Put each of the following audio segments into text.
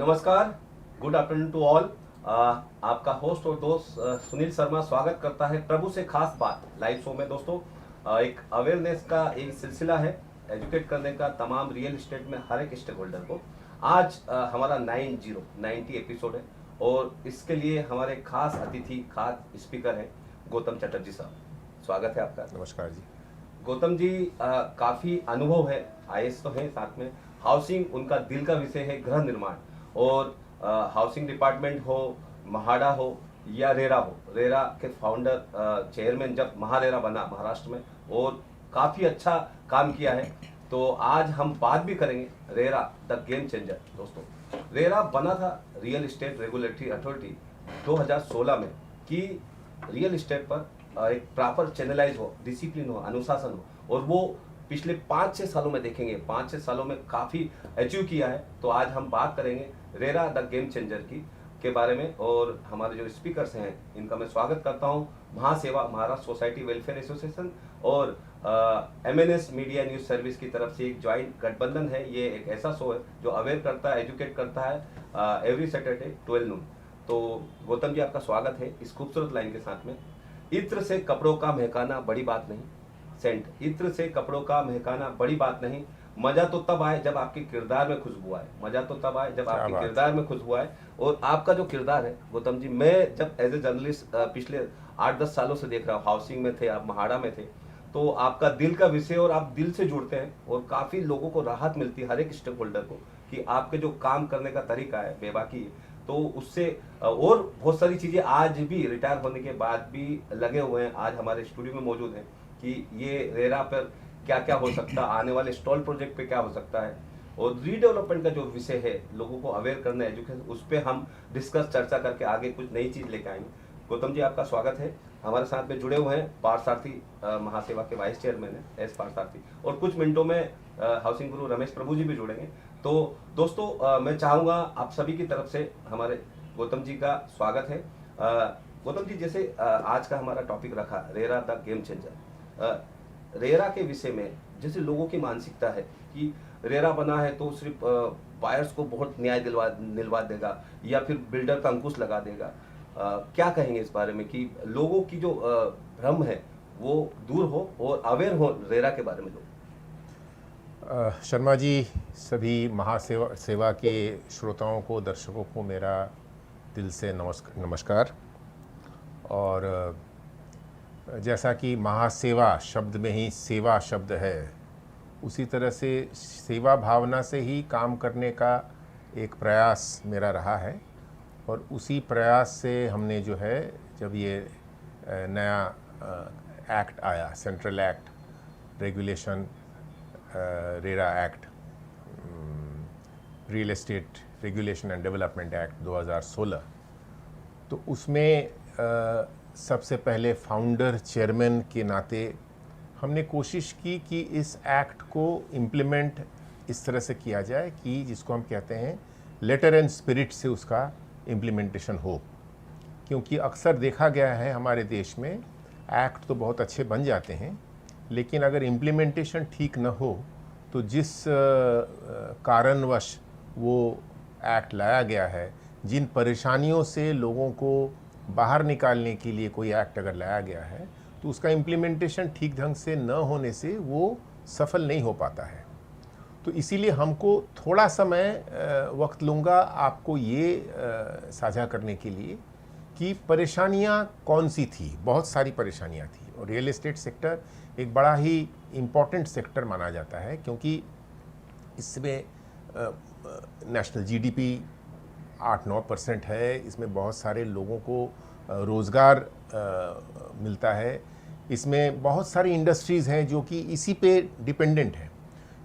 नमस्कार, good afternoon to all. आपका host और दोस्त सुनील शर्मा स्वागत करता है प्रभु से खास बात लाइव शो में। दोस्तों, एक अवेयरनेस का एक सिलसिला है, एजुकेट करने का तमाम रियल एस्टेट में हर एक स्टेक होल्डर को। आज हमारा 90 एपिसोड है और इसके लिए हमारे खास अतिथि, खास स्पीकर है गौतम चटर्जी साहब। स्वागत है आपका। नमस्कार जी। गौतम जी काफ़ी अनुभव है, आईएएस तो है, साथ में हाउसिंग उनका दिल का विषय है, गृह निर्माण। और हाउसिंग डिपार्टमेंट हो, महाडा हो या रेरा हो, रेरा के फाउंडर चेयरमैन जब महारेरा बना महाराष्ट्र में, और काफ़ी अच्छा काम किया है। तो आज हम बात भी करेंगे रेरा द गेम चेंजर। दोस्तों, रेरा बना था रियल एस्टेट रेगुलेटरी अथॉरिटी 2016 में कि रियल एस्टेट पर एक प्रॉपर चैनलाइज हो, डिसिप्लिन हो, अनुशासन हो, और वो पिछले 5-6 सालों में देखेंगे, 5-6 सालों में काफ़ी अचीव किया है। तो आज हम बात करेंगे रेरा द गेम चेंजर के बारे में। और हमारे जो स्पीकर्स हैं इनका मैं स्वागत करता हूं। महासेवा, महाराष्ट्र सोसाइटी वेलफेयर एसोसिएशन और MNS मीडिया न्यूज़ सर्विस की तरफ से एक ज्वाइंट गठबंधन है। ये एक ऐसा शो है जो अवेयर करता है, एजुकेट करता है एवरी सैटरडे 12 नून। तो गौतम जी, आपका स्वागत है इस खूबसूरत लाइन के साथ में। इत्र से कपड़ों का महकाना बड़ी बात नहीं, सेंट, इत्र से कपड़ों का महकाना बड़ी बात नहीं, मजा तो तब आए जब आपके किरदार में खुशबू आए, मजा तो तब आए जब आपके किरदार में खुशबू आए। और आपका जो किरदार है गौतम जी, मैं जब एज ए जर्नलिस्ट पिछले 8-10 सालों से देख रहा हूँ, हाउसिंग में थे आप, महाड़ा में थे, तो आपका दिल का विषय और आप दिल से जुड़ते हैं और काफ़ी लोगों को राहत मिलती है, हर एक स्टेक होल्डर को, कि आपके जो काम करने का तरीका है बेबाकी है। तो उससे और बहुत सारी चीज़ें आज भी रिटायर होने के बाद भी लगे हुए हैं, आज हमारे स्टूडियो में मौजूद हैं कि ये रेरा पर क्या क्या हो सकता है, आने वाले स्टॉल प्रोजेक्ट पे क्या हो सकता है, और रीडेवलपमेंट का जो विषय है, लोगों को अवेयर करना, एजुकेशन, उस पर हम डिस्कस, चर्चा करके आगे कुछ नई चीज़ लेके आएंगे। गौतम जी, आपका स्वागत है। हमारे साथ में जुड़े हुए हैं पार्थसारथी, महासेवा के वाइस चेयरमैन है एस पार्थसारथी, और कुछ मिनटों में हाउसिंग गुरु रमेश प्रभु जी भी जुड़ेंगे। तो दोस्तों, मैं चाहूँगा आप सभी की तरफ से हमारे गौतम जी का स्वागत है। गौतम जी, जैसे आज का हमारा टॉपिक रखा RERA the game changer. RERA के विषय में जैसे लोगों की मानसिकता है कि रेरा बना है तो सिर्फ बायर्स को बहुत न्याय दिलवा देगा या फिर बिल्डर का अंकुश लगा देगा। क्या कहेंगे इस बारे में कि लोगों की जो भ्रम है वो दूर हो और अवेयर हो रेरा के बारे में लोग? शर्मा जी, सभी महासेवा के श्रोताओं को, दर्शकों को मेरा दिल से नमस्कार। और जैसा कि महासेवा शब्द में ही सेवा शब्द है, उसी तरह से सेवा भावना से ही काम करने का एक प्रयास मेरा रहा है। और उसी प्रयास से हमने जो है, जब ये नया एक्ट आया, central act regulation, RERA act, real estate regulation and development act 2016, तो उसमें सबसे पहले फाउंडर चेयरमैन के नाते हमने कोशिश की कि इस एक्ट को इम्प्लीमेंट इस तरह से किया जाए कि जिसको हम कहते हैं लेटर एंड स्पिरिट से उसका इम्प्लीमेंटेशन हो। क्योंकि अक्सर देखा गया है हमारे देश में एक्ट तो बहुत अच्छे बन जाते हैं, लेकिन अगर इम्प्लीमेंटेशन ठीक न हो तो जिस कारणवश वो एक्ट लाया गया है, जिन परेशानियों से लोगों को बाहर निकालने के लिए कोई एक्ट अगर लाया गया है, तो उसका इम्प्लीमेंटेशन ठीक ढंग से न होने से वो सफल नहीं हो पाता है। तो इसीलिए हमको थोड़ा समय वक्त लूँगा आपको ये साझा करने के लिए कि परेशानियाँ कौन सी थी। बहुत सारी परेशानियाँ थी, और रियल एस्टेट सेक्टर एक बड़ा ही इम्पॉर्टेंट सेक्टर माना जाता है, क्योंकि इसमें नेशनल GDP 8-9% है। इसमें बहुत सारे लोगों को रोज़गार मिलता है। इसमें बहुत सारी इंडस्ट्रीज़ हैं जो कि इसी पे डिपेंडेंट हैं।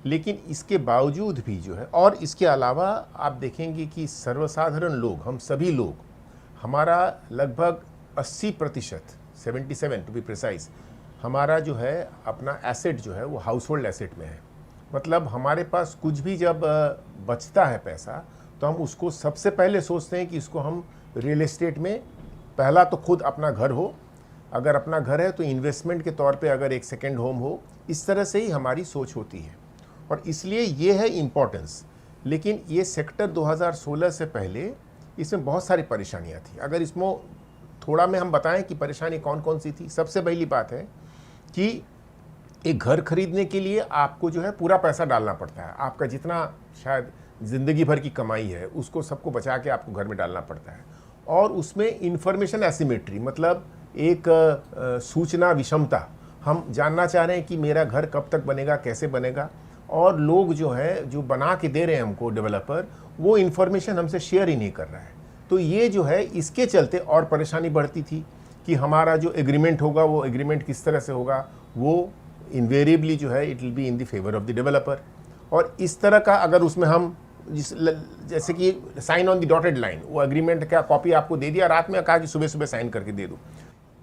लेकिन इसके बावजूद भी जो है, और इसके अलावा आप देखेंगे कि सर्वसाधारण लोग, हम सभी लोग, हमारा लगभग 80%, 77 टू बी प्रिसाइज, हमारा जो है अपना एसेट जो है वो हाउस होल्ड एसेट में है। मतलब हमारे पास कुछ भी जब बचता है पैसा, तो हम उसको सबसे पहले सोचते हैं कि इसको हम रियल एस्टेट में, पहला तो खुद अपना घर हो, अगर अपना घर है तो इन्वेस्टमेंट के तौर पे अगर एक सेकेंड होम हो, इस तरह से ही हमारी सोच होती है। और इसलिए ये है इम्पोर्टेंस लेकिन ये सेक्टर 2016 से पहले इसमें बहुत सारी परेशानियां थी। अगर इसमें थोड़ा में हम बताएं कि परेशानी कौन कौन सी थी। सबसे पहली बात है कि एक घर खरीदने के लिए आपको जो है पूरा पैसा डालना पड़ता है। आपका जितना शायद ज़िंदगी भर की कमाई है उसको सबको बचा के आपको घर में डालना पड़ता है। और उसमें इंफॉर्मेशन एसिमेट्री, मतलब एक सूचना विषमता। हम जानना चाह रहे हैं कि मेरा घर कब तक बनेगा, कैसे बनेगा, और लोग जो है जो बना के दे रहे हैं हमको डेवलपर, वो इन्फॉर्मेशन हमसे शेयर ही नहीं कर रहा है। तो ये जो है इसके चलते और परेशानी बढ़ती थी कि हमारा जो एग्रीमेंट होगा वो एग्रीमेंट किस तरह से होगा, वो इन्वेरिएबली जो है it will be in the favour of the developer. और इस तरह का अगर उसमें हम जैसे कि sign on the dotted line, वो एग्रीमेंट का कॉपी आपको दे दिया, रात में कहा कि सुबह सुबह साइन करके दे दो।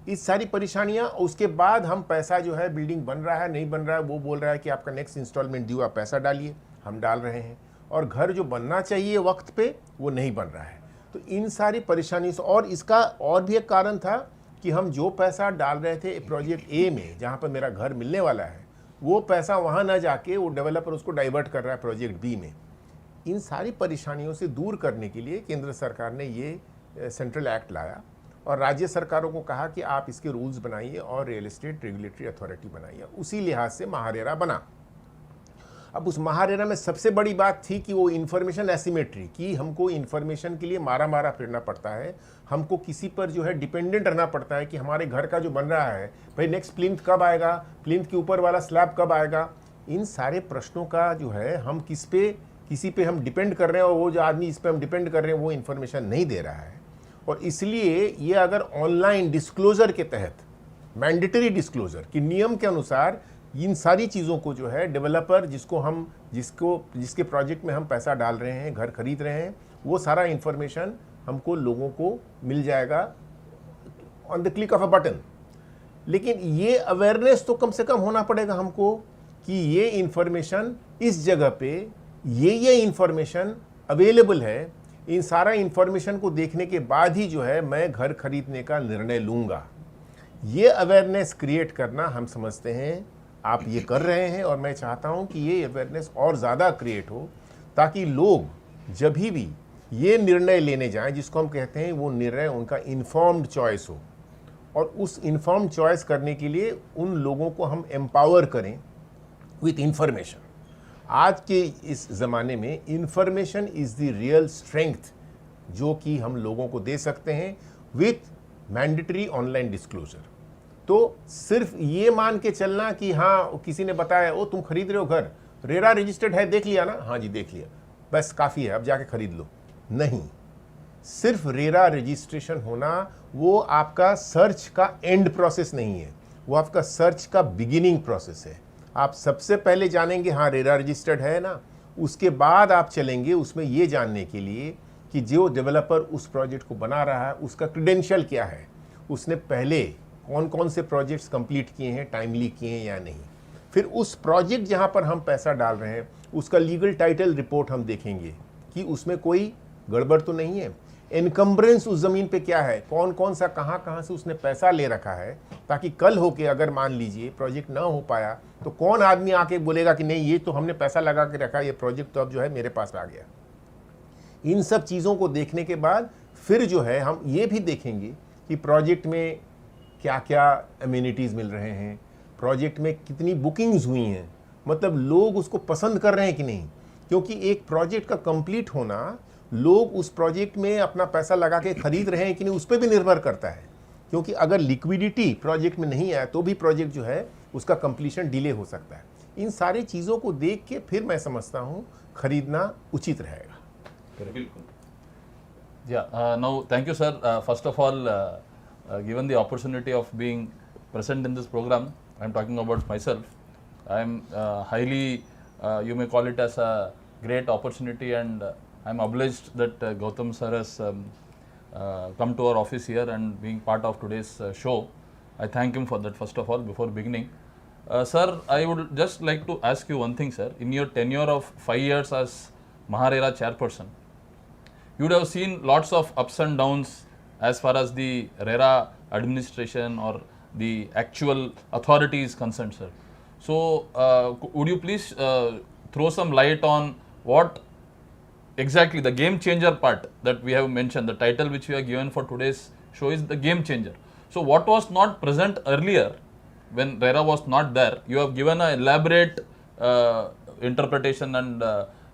इस सारी परेशानियां, उसके बाद हम पैसा जो है बिल्डिंग बन रहा है नहीं बन रहा है, वो बोल रहा है कि आपका नेक्स्ट इंस्टॉलमेंट ड्यू, आप पैसा डालिए, हम डाल रहे हैं, और घर जो बनना चाहिए वक्त पे वो नहीं बन रहा है। तो इन सारी परेशानियों से, और इसका और भी एक कारण था कि हम जो पैसा डाल रहे थे प्रोजेक्ट ए में जहाँ पर मेरा घर मिलने वाला है, वो पैसा वहाँ ना जाके वो डेवलपर उसको डाइवर्ट कर रहा है प्रोजेक्ट बी में। इन सारी परेशानियों से दूर करने के लिए केंद्र सरकार ने ये सेंट्रल एक्ट लाया और राज्य सरकारों को कहा कि आप इसके रूल्स बनाइए और रियल एस्टेट रेगुलेटरी अथॉरिटी बनाइए। उसी लिहाज से महारेरा बना। अब उस महारेरा में सबसे बड़ी बात थी कि वो इन्फॉर्मेशन एसिमेट्री की, हमको इन्फॉर्मेशन के लिए मारा मारा फिरना पड़ता है, हमको किसी पर जो है डिपेंडेंट रहना पड़ता है कि हमारे घर का जो बन रहा है भाई नेक्स्ट प्लिंथ कब आएगा, प्लिंथ के ऊपर वाला स्लैब कब आएगा। इन सारे प्रश्नों का जो है हम किसी पे हम डिपेंड कर रहे हैं, और वो जो आदमी इस पे हम डिपेंड कर रहे हैं वो इन्फॉर्मेशन नहीं दे रहा है। और इसलिए ये अगर ऑनलाइन डिस्क्लोजर के तहत, मैंडेटरी डिस्क्लोजर की नियम के अनुसार इन सारी चीज़ों को जो है डेवलपर जिसके प्रोजेक्ट में हम पैसा डाल रहे हैं, घर खरीद रहे हैं, वो सारा इन्फॉर्मेशन हमको लोगों को मिल जाएगा on the click of a button. लेकिन ये अवेयरनेस तो कम से कम होना पड़ेगा हमको कि ये इन्फॉर्मेशन इस जगह पे ये इन्फॉर्मेशन अवेलेबल है। इन सारा इन्फॉर्मेशन को देखने के बाद ही जो है मैं घर खरीदने का निर्णय लूँगा। ये अवेयरनेस क्रिएट करना हम समझते हैं आप ये कर रहे हैं, और मैं चाहता हूँ कि ये अवेयरनेस और ज़्यादा क्रिएट हो ताकि लोग जब भी ये निर्णय लेने जाएं, जिसको हम कहते हैं वो निर्णय उनका इन्फॉर्म्ड चॉइस हो, और उस इन्फॉर्म्ड चॉइस करने के लिए उन लोगों को हम एम्पावर करें विथ इंफॉर्मेशन। आज के इस ज़माने में information is the real strength जो कि हम लोगों को दे सकते हैं विथ मैंडेटरी ऑनलाइन डिस्क्लोजर। तो सिर्फ ये मान के चलना कि हाँ किसी ने बताया ओ तुम खरीद रहे हो घर, रेरा रजिस्टर्ड है, देख लिया ना, हाँ जी देख लिया, बस काफ़ी है, अब जाके खरीद लो, नहीं। सिर्फ रेरा रजिस्ट्रेशन होना वो आपका सर्च का एंड प्रोसेस नहीं है, वो आपका सर्च का बिगिनिंग प्रोसेस है। आप सबसे पहले जानेंगे हाँ रेरा रजिस्टर्ड है ना, उसके बाद आप चलेंगे उसमें ये जानने के लिए कि जो डेवलपर उस प्रोजेक्ट को बना रहा है उसका क्रेडेंशियल क्या है, उसने पहले कौन कौन से प्रोजेक्ट्स कंप्लीट किए हैं, टाइमली किए हैं या नहीं। फिर उस प्रोजेक्ट जहाँ पर हम पैसा डाल रहे हैं उसका लीगल टाइटल रिपोर्ट हम देखेंगे कि उसमें कोई गड़बड़ तो नहीं है, इनकम्बरेंस उस ज़मीन पे क्या है, कौन कौन सा कहाँ से उसने पैसा ले रखा है, ताकि कल होके अगर मान लीजिए प्रोजेक्ट ना हो पाया तो कौन आदमी आके बोलेगा कि नहीं ये तो हमने पैसा लगा के रखा, ये प्रोजेक्ट तो अब जो है मेरे पास आ गया। इन सब चीज़ों को देखने के बाद फिर जो है हम ये भी देखेंगे कि प्रोजेक्ट में क्या क्या अम्यूनिटीज़ मिल रहे हैं, प्रोजेक्ट में कितनी बुकिंग्स हुई हैं, मतलब लोग उसको पसंद कर रहे हैं कि नहीं। क्योंकि एक प्रोजेक्ट का कंप्लीट होना, लोग उस प्रोजेक्ट में अपना पैसा लगा के खरीद रहे हैं कि नहीं उस पर भी निर्भर करता है। क्योंकि अगर लिक्विडिटी प्रोजेक्ट में नहीं आया तो भी प्रोजेक्ट जो है उसका कंप्लीशन डिले हो सकता है। इन सारी चीज़ों को देख के फिर मैं समझता हूँ खरीदना उचित रहेगा। Now thank you sir. First of all, given the opportunity of being present in this program, I am talking about myself. I am highly, you may call it as a great opportunity, and I am obliged that Gautam sir has come to our office here and being part of today's show. I thank him for that first of all before beginning. Sir, I would just like to ask you one thing, sir. In your tenure of 5 years as MahaRERA chairperson, you would have seen lots of ups and downs as far as the RERA administration or the actual authority is concerned, sir. So, would you please throw some light on what exactly the game changer part that we have mentioned, the title which we have given for today's show is the game changer. So what was not present earlier when RERA was not there, you have given an elaborate interpretation and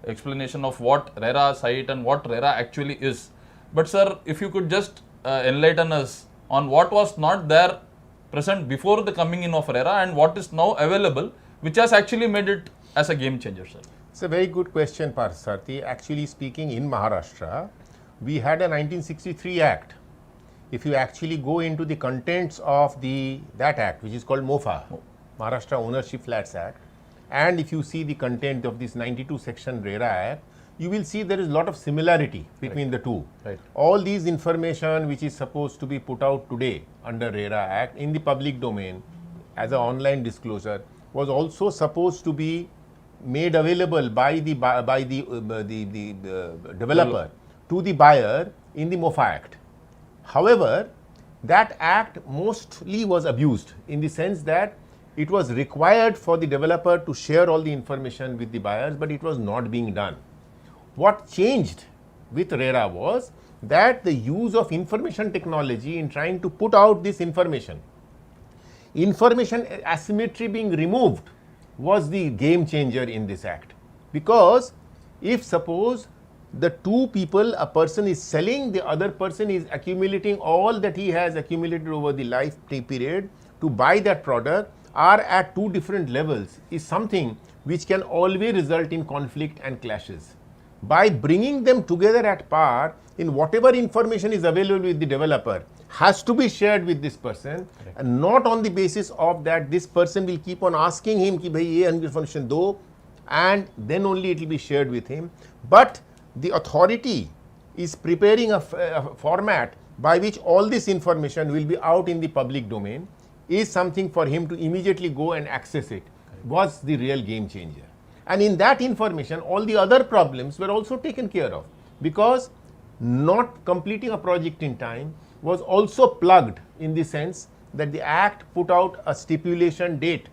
explanation of what RERA site and what RERA actually is. But sir, if you could just enlighten us on what was not there present before the coming in of RERA and what is now available, which has actually made it as a game changer, sir. It's a very good question, Parsarthi. Actually speaking, in Maharashtra, we had a 1963 Act. If you actually go into the contents of that Act, which is called MOFA, Maharashtra Ownership Flats Act, and if you see the content of this 92 section RERA Act, you will see there is a lot of similarity between the two. Right. All these information which is supposed to be put out today under RERA Act in the public domain as an online disclosure was also supposed to be made available by the developer to the buyer in the MOFA Act. However, that act mostly was abused in the sense that it was required for the developer to share all the information with the buyers, but it was not being done. What changed with RERA was that the use of information technology in trying to put out this information asymmetry being removed was the game changer in this act. Because if suppose the two people, a person is selling, the other person is accumulating all that he has accumulated over the life period to buy that product, are at two different levels, is something which can always result in conflict and clashes. By bringing them together at par, in whatever information is available with the developer has to be shared with this person. Correct. And not on the basis of that this person will keep on asking him ki bhai ye information do, and then only it will be shared with him. But the authority is preparing a format by which all this information will be out in the public domain, is something for him to immediately go and access it. Correct. Was the real game changer. And in that information, all the other problems were also taken care of, because not completing a project in time was also plugged in the sense that the act put out a stipulation date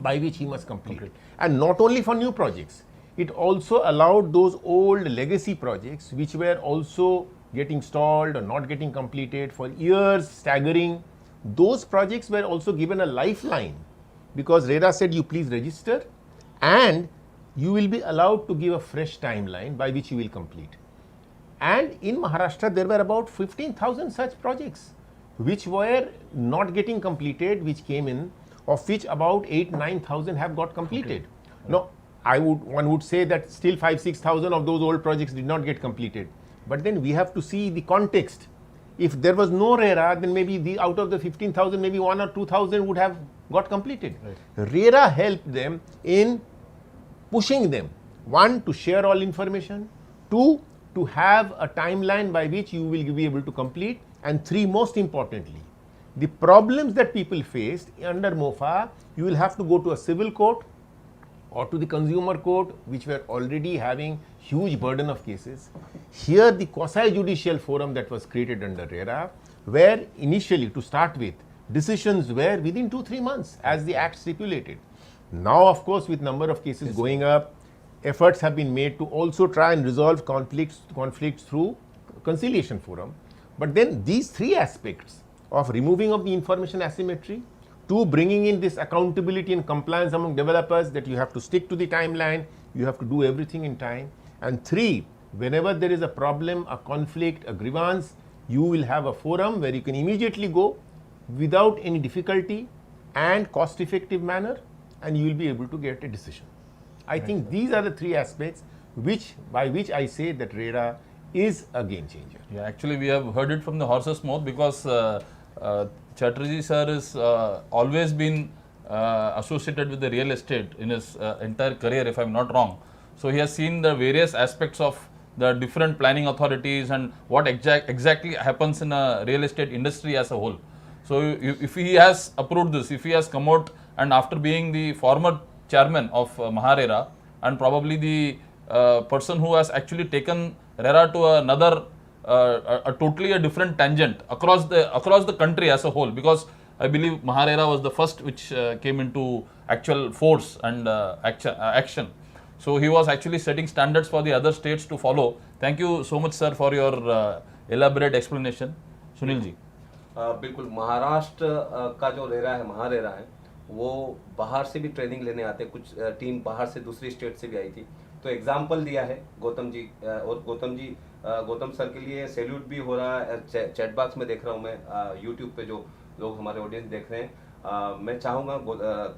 by which he must complete. And not only for new projects, it also allowed those old legacy projects which were also getting stalled or not getting completed for years, staggering. Those projects were also given a lifeline, because RERA said you please register and you will be allowed to give a fresh timeline by which you will complete. And in Maharashtra, there were about 15,000 such projects which were not getting completed, which came in, of which about 8,000-9,000 have got completed. Okay. Now, one would say that still 5,000-6,000 of those old projects did not get completed. But then we have to see the context. If there was no RERA, then maybe out of the 15,000, maybe 1,000 or 2,000 would have got completed. Right. RERA helped them in pushing them, one, to share all information, two, to have a timeline by which you will be able to complete, and three, most importantly, the problems that people faced under MOFA, you will have to go to a civil court or to the consumer court, which were already having huge burden of cases. Here, the quasi-judicial forum that was created under RERA, where initially, to start with, decisions were within 2-3 months, as the act stipulated. Now, of course, with number of cases going up, efforts have been made to also try and resolve conflicts through conciliation forum. But then these three aspects of removing of the information asymmetry, two, bringing in this accountability and compliance among developers, that you have to stick to the timeline, you have to do everything in time, and three, whenever there is a problem, a conflict, a grievance, you will have a forum where you can immediately go without any difficulty and cost-effective manner, and you will be able to get a decision. I think these are the three aspects by which I say that RERA is a game changer. Yeah, actually we have heard it from the horse's mouth, because Chatterjee sir has always been associated with the real estate in his entire career, if I am not wrong. So he has seen the various aspects of the different planning authorities and what exactly happens in a real estate industry as a whole. So if he has approved this, if he has come out, and after being the former chairman of MahaRERA, and probably the person who has actually taken RERA to another, a totally different tangent across the country as a whole, because I believe MahaRERA was the first which came into actual force and action. So he was actually setting standards for the other states to follow. Thank you so much, sir, for your elaborate explanation. Sunil ji. बिल्कुल महाराष्ट्र का जो RERA है महारेरा है वो बाहर से भी training लेने आते हैं, कुछ टीम बाहर से दूसरी स्टेट से भी आई थी, तो एग्जाम्पल दिया है गौतम जी, और गौतम सर के लिए सैल्यूट भी हो रहा है। चैट बॉक्स में देख रहा हूँ मैं, यूट्यूब पे जो लोग हमारे ऑडियंस देख रहे हैं, मैं चाहूँगा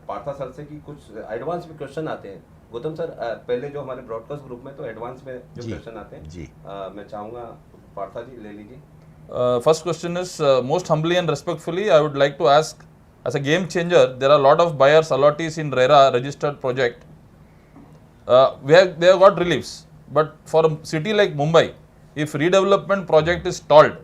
पार्था सर से कि कुछ एडवांस में क्वेश्चन आते हैं। गौतम सर, पहले जो हमारे ब्रॉडकास्ट ग्रुप में तो एडवांस में जो क्वेश्चन आते हैं जी, मैं चाहूँगा पार्था जी ले लीजिए। First question is, most humbly and respectfully, I would like to ask, as a game changer, there are a lot of buyers allottees in RERA registered project. They have got reliefs, but for a city like Mumbai, if redevelopment project is stalled,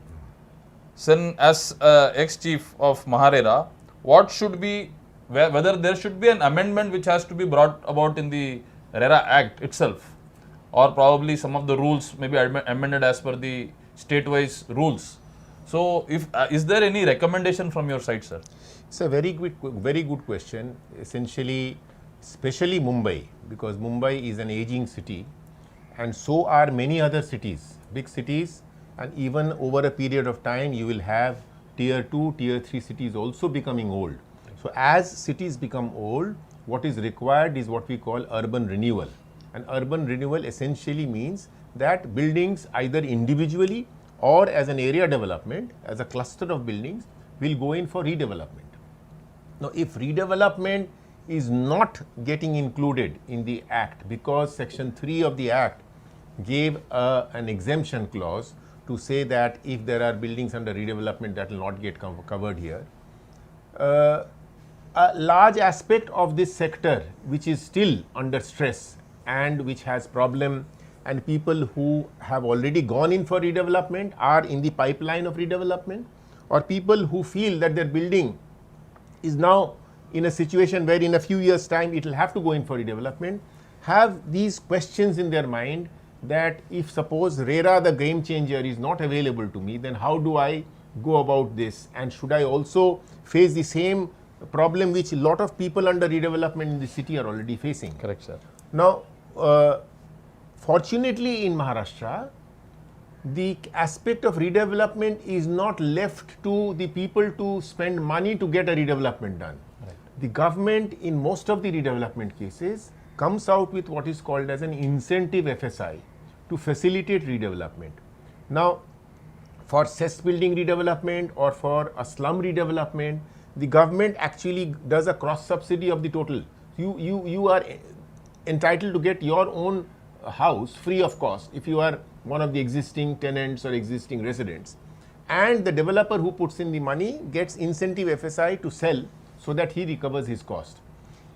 then as ex-chief of MahaRERA, what should be, whether there should be an amendment which has to be brought about in the RERA Act itself, or probably some of the rules may be amended as per the state-wise rules. So, if is there any recommendation from your side, sir? It's a very good question. Essentially, especially Mumbai, because Mumbai is an aging city, and so are many other cities, big cities, and even over a period of time, you will have tier 2, tier 3 cities also becoming old. So, as cities become old, what is required is what we call urban renewal. And urban renewal essentially means that buildings either individually or as an area development, as a cluster of buildings, will go in for redevelopment. Now, if redevelopment is not getting included in the Act because Section 3 of the Act gave an exemption clause to say that if there are buildings under redevelopment that will not get covered here, a large aspect of this sector which is still under stress and which has problem, and people who have already gone in for redevelopment are in the pipeline of redevelopment, or people who feel that their building is now in a situation where in a few years time it will have to go in for redevelopment, have these questions in their mind that if suppose RERA, the game changer, is not available to me, then how do I go about this, and should I also face the same problem which a lot of people under redevelopment in the city are already facing. Correct, sir. Now, fortunately in Maharashtra, the aspect of redevelopment is not left to the people to spend money to get a redevelopment done. Right. The government in most of the redevelopment cases comes out with what is called as an incentive FSI to facilitate redevelopment. Now, for cess building redevelopment or for a slum redevelopment, the government actually does a cross subsidy of the total. You are entitled to get your own house free of cost if you are one of the existing tenants or existing residents, and the developer who puts in the money gets incentive FSI to sell so that he recovers his cost.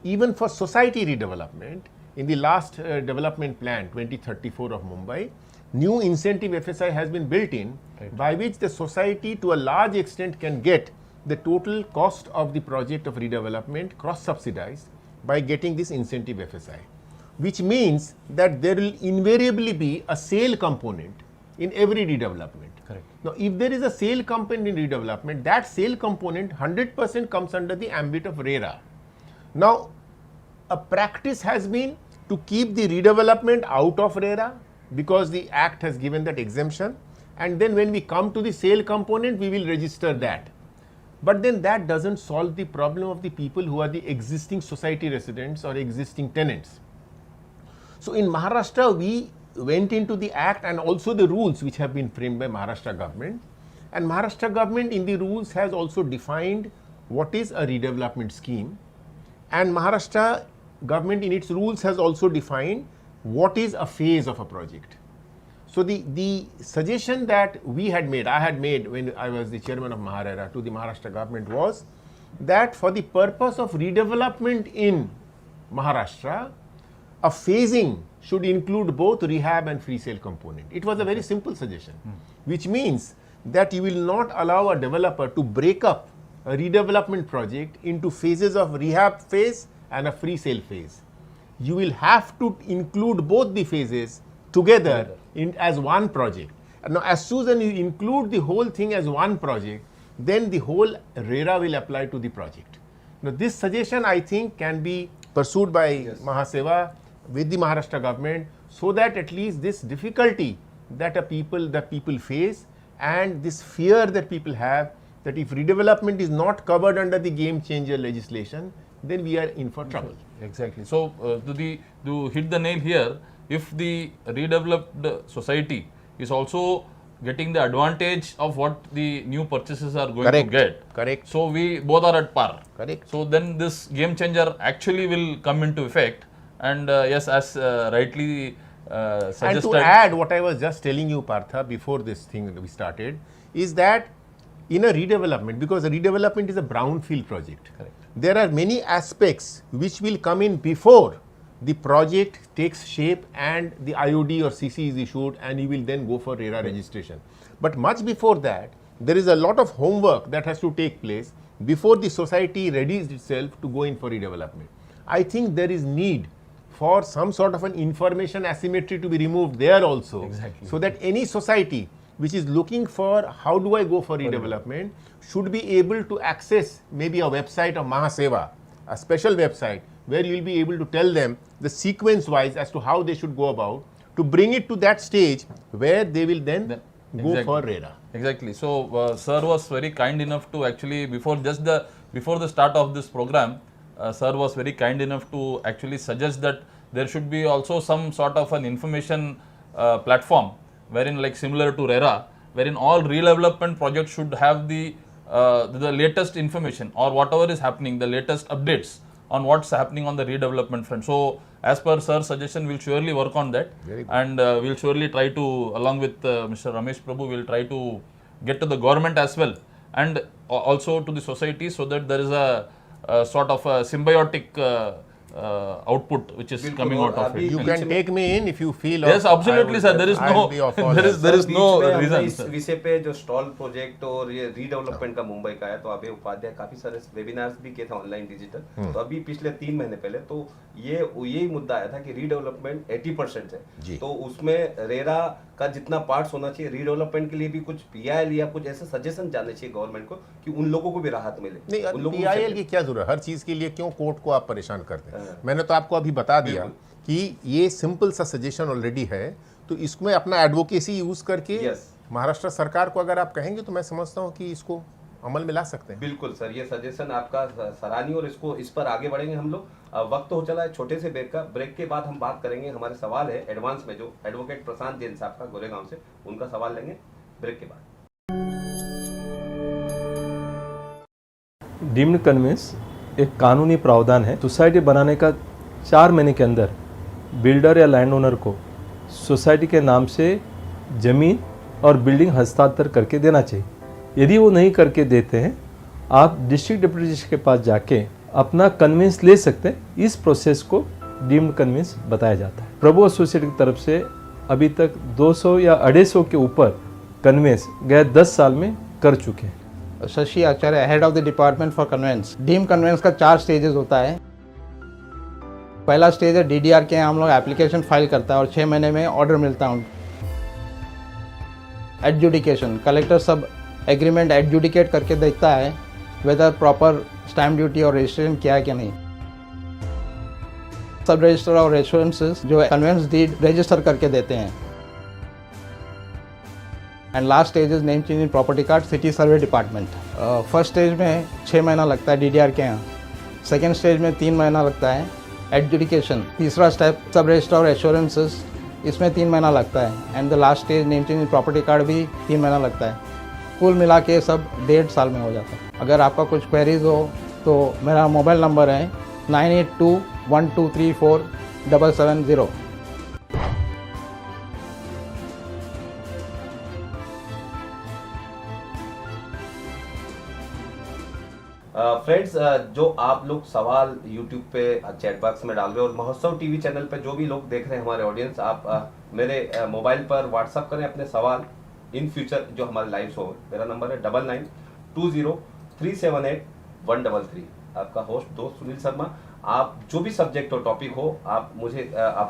Even for society redevelopment, in the last development plan 2034 of Mumbai, new incentive FSI has been built in, right, by which the society to a large extent can get the total cost of the project of redevelopment cross subsidized by getting this incentive FSI, which means that there will invariably be a sale component in every redevelopment. Correct. Now, if there is a sale component in redevelopment, that sale component 100% comes under the ambit of RERA. Now, a practice has been to keep the redevelopment out of RERA because the Act has given that exemption, and then when we come to the sale component, we will register that. But then that doesn't solve the problem of the people who are the existing society residents or existing tenants. So in Maharashtra, we went into the Act and also the rules which have been framed by Maharashtra government, and Maharashtra government in the rules has also defined what is a redevelopment scheme, and Maharashtra government in its rules has also defined what is a phase of a project. So the suggestion that we had made, I had made when I was the chairman of MahaRERA to the Maharashtra government was that for the purpose of redevelopment in Maharashtra, a phasing should include both rehab and free sale component. It was a very simple suggestion, which means that you will not allow a developer to break up a redevelopment project into phases of rehab phase and a free sale phase. You will have to include both the phases together as one project. And now, as soon as you include the whole thing as one project, then the whole RERA will apply to the project. Now, this suggestion I think can be pursued by MahaSeWA, with the Maharashtra government, so that at least this difficulty that people face and this fear that people have, that if redevelopment is not covered under the game changer legislation, then we are in for trouble. Exactly. So to hit the nail here, if the redeveloped society is also getting the advantage of what the new purchases are going to get. Correct. So we both are at par. Correct. So then this game changer actually will come into effect. And yes, as rightly suggested. And to add what I was just telling you, Partha, before this thing we started, is that in a redevelopment, because a redevelopment is a brownfield project, Correct. there are many aspects which will come in before the project takes shape and the IOD or CC is issued, and you will then go for RERA registration. But much before that, there is a lot of homework that has to take place before the society readies itself to go in for redevelopment. I think there is need for some sort of an information asymmetry to be removed there also. Exactly. So that any society which is looking for how do I go for redevelopment should be able to access maybe a website of MahaSeWA, a special website where you will be able to tell them the sequence wise as to how they should go about to bring it to that stage where they will then go for RERA. Exactly. So sir was very kind enough to actually before the start of this program, sir was very kind enough to actually suggest that there should be also some sort of an information platform wherein, like similar to RERA, wherein all redevelopment projects should have the latest information or whatever is happening, the latest updates on what's happening on the redevelopment front. So as per sir's suggestion, we'll surely work on that, and we'll surely try to, along with Mr. Ramesh Prabhu, we'll try to get to the government as well and also to the society, so that there is a sort of a symbiotic output which is coming out of it. You can take me in if you feel. Yes, absolutely, sir. There is no reason. इस विषय पे जो stall project और ये redevelopment का मुंबई का है, तो अभी उपाध्याय काफी सारे वेबिनार्स भी किए थे ऑनलाइन डिजिटल। तो अभी पिछले 3 महीने पहले तो यही मुद्दा आया था कि रीडेवलपमेंट 80% है, तो उसमें रेरा का जितना पार्ट्स होना चाहिए रीडेवलपमेंट के लिए भी कुछ पीआईएल या कुछ ऐसे सजेशन जानने चाहिए गवर्नमेंट को कि उन लोगों को भी राहत मिले। नहीं, पीआईएल की क्या जरूरत, हर चीज के लिए क्यों कोर्ट को आप परेशान करते हैं? मैंने तो आपको अभी बता दिया कि ये सिंपल सा सजेशन ऑलरेडी है, तो इसमें अपना एडवोकेसी यूज करके महाराष्ट्र सरकार को अगर आप कहेंगे तो मैं समझता हूँ कि इसको अमल में ला सकते हैं। बिल्कुल सर, ये सजेशन आपका सराहनीय और इस पर आगे बढ़ेंगे हम लोग। वक्त हो चला है छोटे से ब्रेक का। ब्रेक के बाद हम बात करेंगे, हमारे सवाल है एडवांस में जो एडवोकेट प्रशांत जैन साहब का गोरेगांव से, उनका सवाल लेंगे ब्रेक के बाद। डीम्ड कन्वेंस एक कानूनी प्रावधान है। सोसाइटी बनाने का 4 महीने के अंदर बिल्डर या लैंड ओनर को सोसाइटी के नाम से ज़मीन और बिल्डिंग हस्तांतर करके देना चाहिए। यदि वो नहीं करके देते हैं, आप डिस्ट्रिक्ट डिप्टी मजिस्ट्रेट के पास जाके अपना कन्वेंस ले सकते हैं। इस प्रोसेस को डीम्ड कन्वेंस बताया जाता है। प्रभु एसोसिएट की तरफ से अभी तक 200 या 250 के ऊपर कन्वेंस गए 10 साल में कर चुके हैं। Shashi Acharya, head of the department for conveyance. Deem conveyance का 4 स्टेजेस होता है। पहला स्टेज है डीडीआर के, हम लोग एप्लीकेशन फाइल करता है और 6 महीने में ऑर्डर मिलता है। एडजुडिकेशन, कलेक्टर सब एग्रीमेंट एडजुडिकेट करके देखता है वेदर प्रॉपर स्टैम्प ड्यूटी और रजिस्ट्रेशन किया है कि नहीं। सब रजिस्टर और एश्योरेंसेस जो कन्वेंस डीड रजिस्टर करके देते हैं। And last stage is name change in property card, city survey department. First stage में 6 महीना लगता है डीडीआर के यहाँ। सेकेंड स्टेज में 3 महीना लगता है एडजुडिकेशन। तीसरा स्टेप सब रजिस्टर और एश्योरेंसेस, इसमें 3 महीना लगता है। And the last stage name change in property card भी 3 महीना लगता है। कुल मिला के सब 1.5 साल में हो जाता है। अगर आपका कुछ क्वेरीज हो तो मेरा मोबाइल नंबर है 9821234770। फ्रेंड्स, जो आप लोग सवाल यूट्यूब पे चैट बॉक्स में डाल रहे हो और महोत्सव टीवी चैनल पे जो भी लोग देख रहे हैं हमारे ऑडियंस, आप मेरे मोबाइल पर व्हाट्सअप करें अपने सवाल। इन फ्यूचर जो हमारे लाइव शो है, मेरा नंबर है 9920378133। आपका होस्ट दोस्त सुनील शर्मा। आप जो भी सब्जेक्ट हो, टॉपिक हो, आप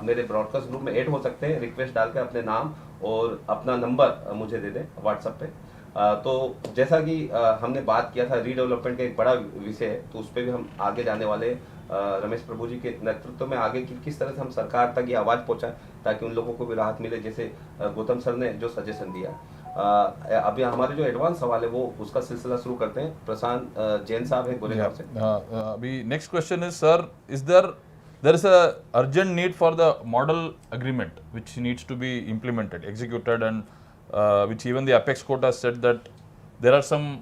मेरे ब्रॉडकास्ट ग्रुप में ऐड हो सकते हैं। रिक्वेस्ट डालकर अपने नाम और अपना नंबर मुझे दे दें व्हाट्सएप पे। तो जैसा कि हमने बात किया था, रीडेवलपमेंट का एक बड़ा विषय है, तो उस पर भी हम आगे जाने वाले रमेश प्रभु जी के नेतृत्व में आगे किस तरह से हम सरकार तक ये आवाज़ पहुँचाएं ताकि उन लोगों को भी राहत मिले, जैसे गौतम सर ने जो सजेशन दिया। अभी हमारे जो एडवांस सवाल है वो उसका सिलसिला शुरू करते हैं। प्रशांत जैन साहब है गोरेगांव से। अभी next question is sir, is there is a urgent need for the model agreement which needs to be implemented, executed, and which even the apex court has said that there are some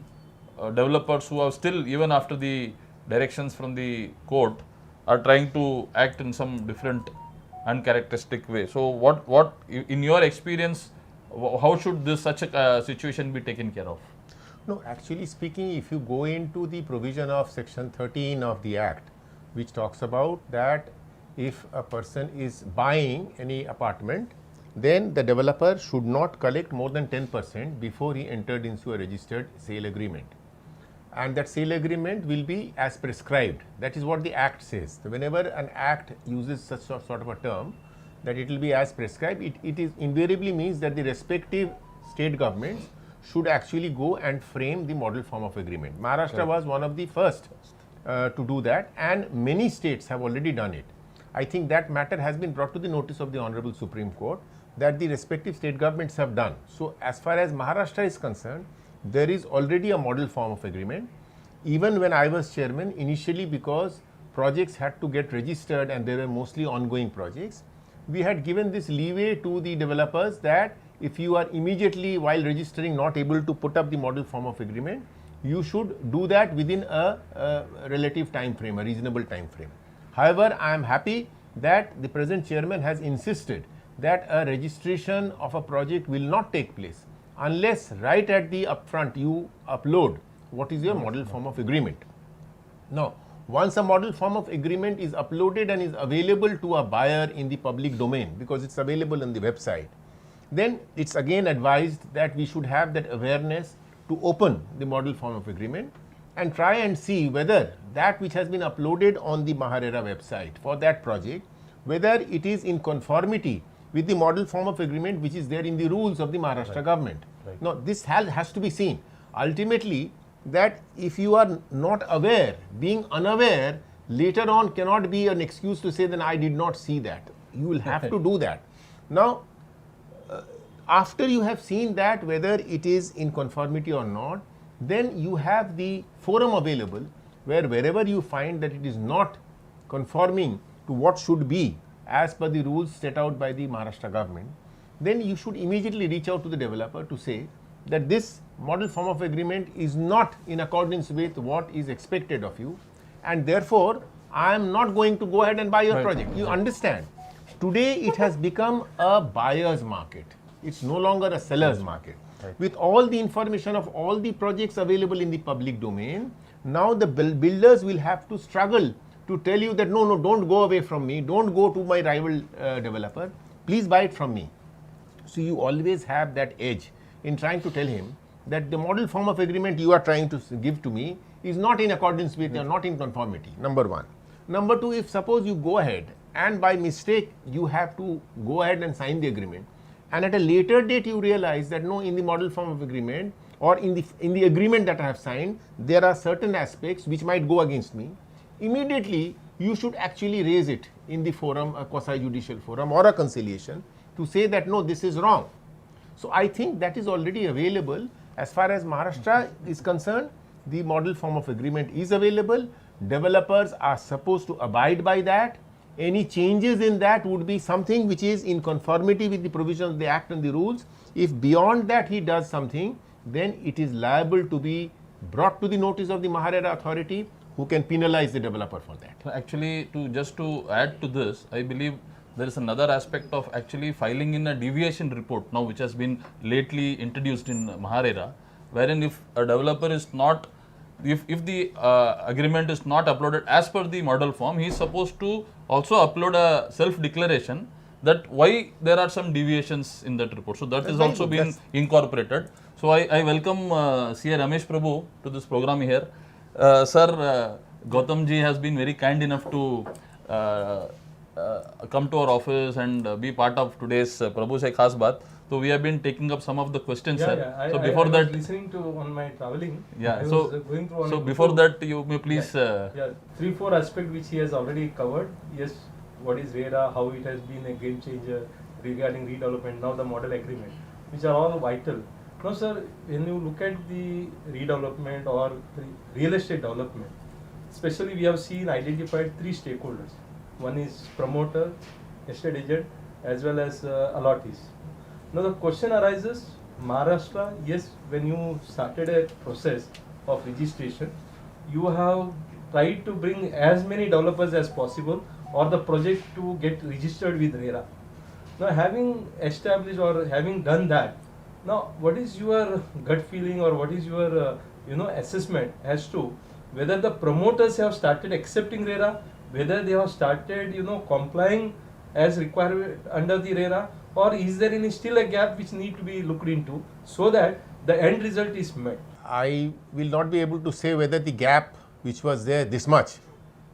developers who are still, even after the directions from the court, are trying to act in some different uncharacteristic way. So what in your experience, how should such a situation be taken care of? No, actually speaking, if you go into the provision of section 13 of the act, which talks about that if a person is buying any apartment, then the developer should not collect more than 10% before he entered into a registered sale agreement. And that sale agreement will be as prescribed. That is what the act says. So whenever an act uses such sort of a term, that it will be as prescribed, it is invariably means that the respective state governments should actually go and frame the model form of agreement. Maharashtra was one of the first to do that, and many states have already done it. I think that matter has been brought to the notice of the Honorable Supreme Court, that the respective state governments have done. So as far as Maharashtra is concerned, there is already a model form of agreement. Even when I was chairman, initially because projects had to get registered and they were mostly ongoing projects, we had given this leeway to the developers that if you are immediately while registering not able to put up the model form of agreement, you should do that within a relative time frame, a reasonable time frame. However, I am happy that the present chairman has insisted that a registration of a project will not take place unless right at the upfront you upload what is your model form of agreement. Now, once a model form of agreement is uploaded and is available to a buyer in the public domain, because it's available on the website, then it's again advised that we should have that awareness to open the model form of agreement and try and see whether that which has been uploaded on the MahaRERA website for that project, whether it is in conformity with the model form of agreement which is there in the rules of the Maharashtra government. Right. Now, this has to be seen. Ultimately, that if you are not aware, being unaware later on cannot be an excuse to say then I did not see that. You will have to do that. Now, after you have seen that whether it is in conformity or not, then you have the forum available where wherever you find that it is not conforming to what should be as per the rules set out by the Maharashtra government, then you should immediately reach out to the developer to say that this model form of agreement is not in accordance with what is expected of you, and therefore I am not going to go ahead and buy your project. You understand? Today it has become a buyer's market. It's no longer a seller's market. Right. With all the information of all the projects available in the public domain, now the builders will have to struggle to tell you that no, don't go away from me, don't go to my rival developer, please buy it from me. So you always have that edge in trying to tell him that the model form of agreement you are trying to give to me is not in accordance with or not in conformity, number one. Number two, if suppose you go ahead and by mistake you have to go ahead and sign the agreement, and at a later date you realize that no, in the model form of agreement or in the agreement that I have signed, there are certain aspects which might go against me, immediately you should actually raise it in the forum, a quasi-judicial forum or a conciliation, to say that no, this is wrong. So I think that is already available. As far as Maharashtra is concerned, the model form of agreement is available. Developers are supposed to abide by that. Any changes in that would be something which is in conformity with the provisions of the Act and the rules. If beyond that he does something, then it is liable to be brought to the notice of the MahaRERA authority, who can penalize the developer for that. Actually, just to add to this, I believe there is another aspect of actually filing in a deviation report now, which has been lately introduced in MahaRERA, wherein if a developer is not, if the agreement is not uploaded as per the model form, he is supposed to also upload a self-declaration that why there are some deviations in that report. So that is also been incorporated. So I welcome CA Ramesh Prabhu to this program here. Sir, Gautam ji has been very kind enough to come to our office and be part of today's Prabhu Say Khas Baat. So we have been taking up some of the questions, sir. So before I that, was listening to on my traveling. yeah. I So was, going through on so it before before. that, you may please. Yeah, 3-4 aspects which he has already covered. Yes, what is RERA, how it has been a game changer regarding redevelopment, now the model agreement, which are all vital. Now, sir, when you look at the redevelopment or the real estate development, especially we have seen identified 3 stakeholders. One is promoter, estate agent, as well as allottees. Now the question arises, Maharashtra, yes, when you started a process of registration, you have tried to bring as many developers as possible or the project to get registered with RERA. Now having established or having done that, now what is your gut feeling or what is your assessment as to whether the promoters have started accepting RERA, whether they have started complying as required under the RERA, or is there any still a gap which need to be looked into so that the end result is met? I will not be able to say whether the gap which was there this much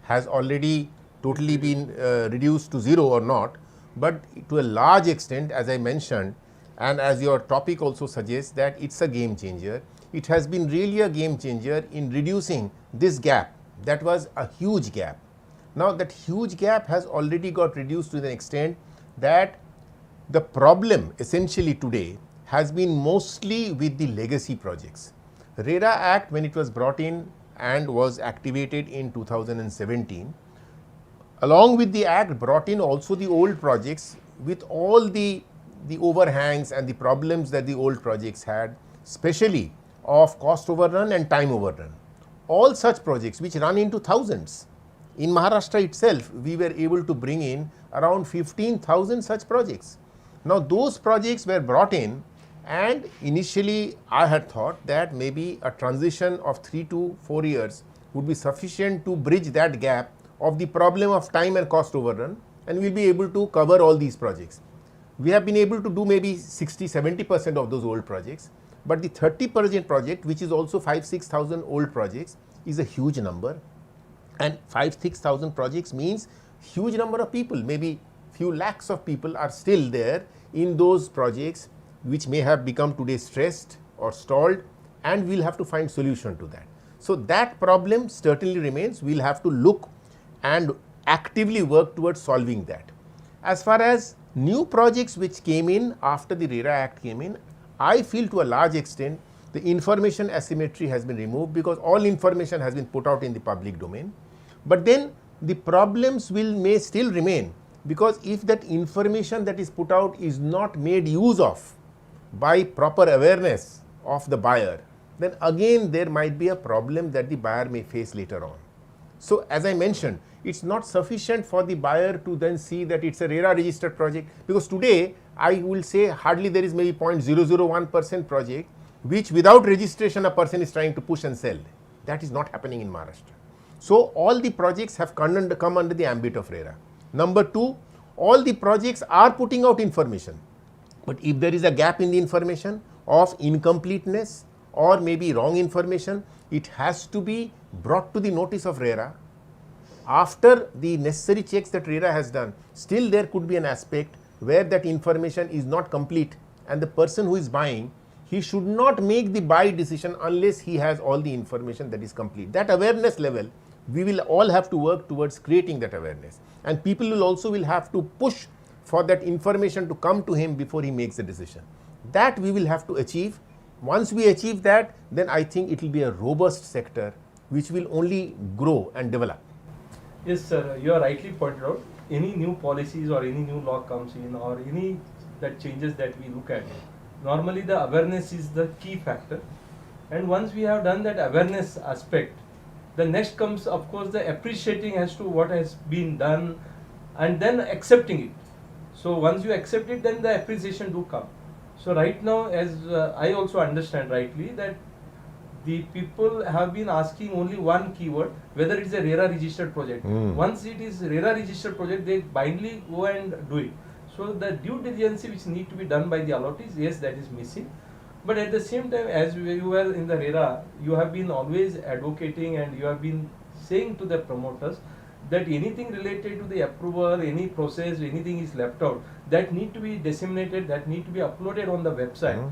has already totally been reduced to zero or not, but to a large extent, as I mentioned, and as your topic also suggests, that it's a game changer. It has been really a game changer in reducing this gap. That was a huge gap. Now that huge gap has already got reduced to the extent that the problem essentially today has been mostly with the legacy projects. RERA Act, when it was brought in and was activated in 2017, along with the Act brought in also the old projects with all the overhangs and the problems that the old projects had, especially of cost overrun and time overrun. All such projects which run into thousands. In Maharashtra itself, we were able to bring in around 15,000 such projects. Now those projects were brought in, and initially I had thought that maybe a transition of 3 to 4 years would be sufficient to bridge that gap of the problem of time and cost overrun, and we'll be able to cover all these projects. We have been able to do maybe 60-70% of those old projects, but the 30% project, which is also 5,000-6,000 old projects, is a huge number, and 5,000-6,000 projects means huge number of people, maybe few lakhs of people are still there in those projects which may have become today stressed or stalled, and we'll have to find solution to that. So that problem certainly remains. We'll have to look and actively work towards solving that. As far as new projects which came in after the RERA Act came in, I feel to a large extent the information asymmetry has been removed because all information has been put out in the public domain. But then the problems may still remain, because if that information that is put out is not made use of by proper awareness of the buyer, then again there might be a problem that the buyer may face later on. So as I mentioned, it's not sufficient for the buyer to then see that it's a RERA registered project, because today I will say hardly there is maybe 0.001% project which without registration a person is trying to push and sell. That is not happening in Maharashtra. So all the projects have come under the ambit of RERA. Number 2, all the projects are putting out information, but if there is a gap in the information of incompleteness or maybe wrong information, it has to be brought to the notice of RERA. After the necessary checks that RERA has done, still there could be an aspect where that information is not complete, and the person who is buying, he should not make the buy decision unless he has all the information that is complete. That awareness level, we will all have to work towards creating that awareness, and people will have to push for that information to come to him before he makes a decision. That we will have to achieve. Once we achieve that, then I think it will be a robust sector which will only grow and develop. Yes, sir, you are rightly pointed out. Any new policies or any new law comes in or any that changes that we look at, normally the awareness is the key factor, and once we have done that awareness aspect, the next comes of course the appreciating as to what has been done and then accepting it. So once you accept it, then the appreciation do come. So right now, as I also understand rightly, that the people have been asking only one keyword, whether it's a RERA registered project. Once it is RERA registered project, they blindly go and do it. So the due diligence which need to be done by the allottees, yes, that is missing. But at the same time, as you were in the RERA, you have been always advocating and you have been saying to the promoters that anything related to the approval, any process, anything is left out, that need to be disseminated, that need to be uploaded on the website.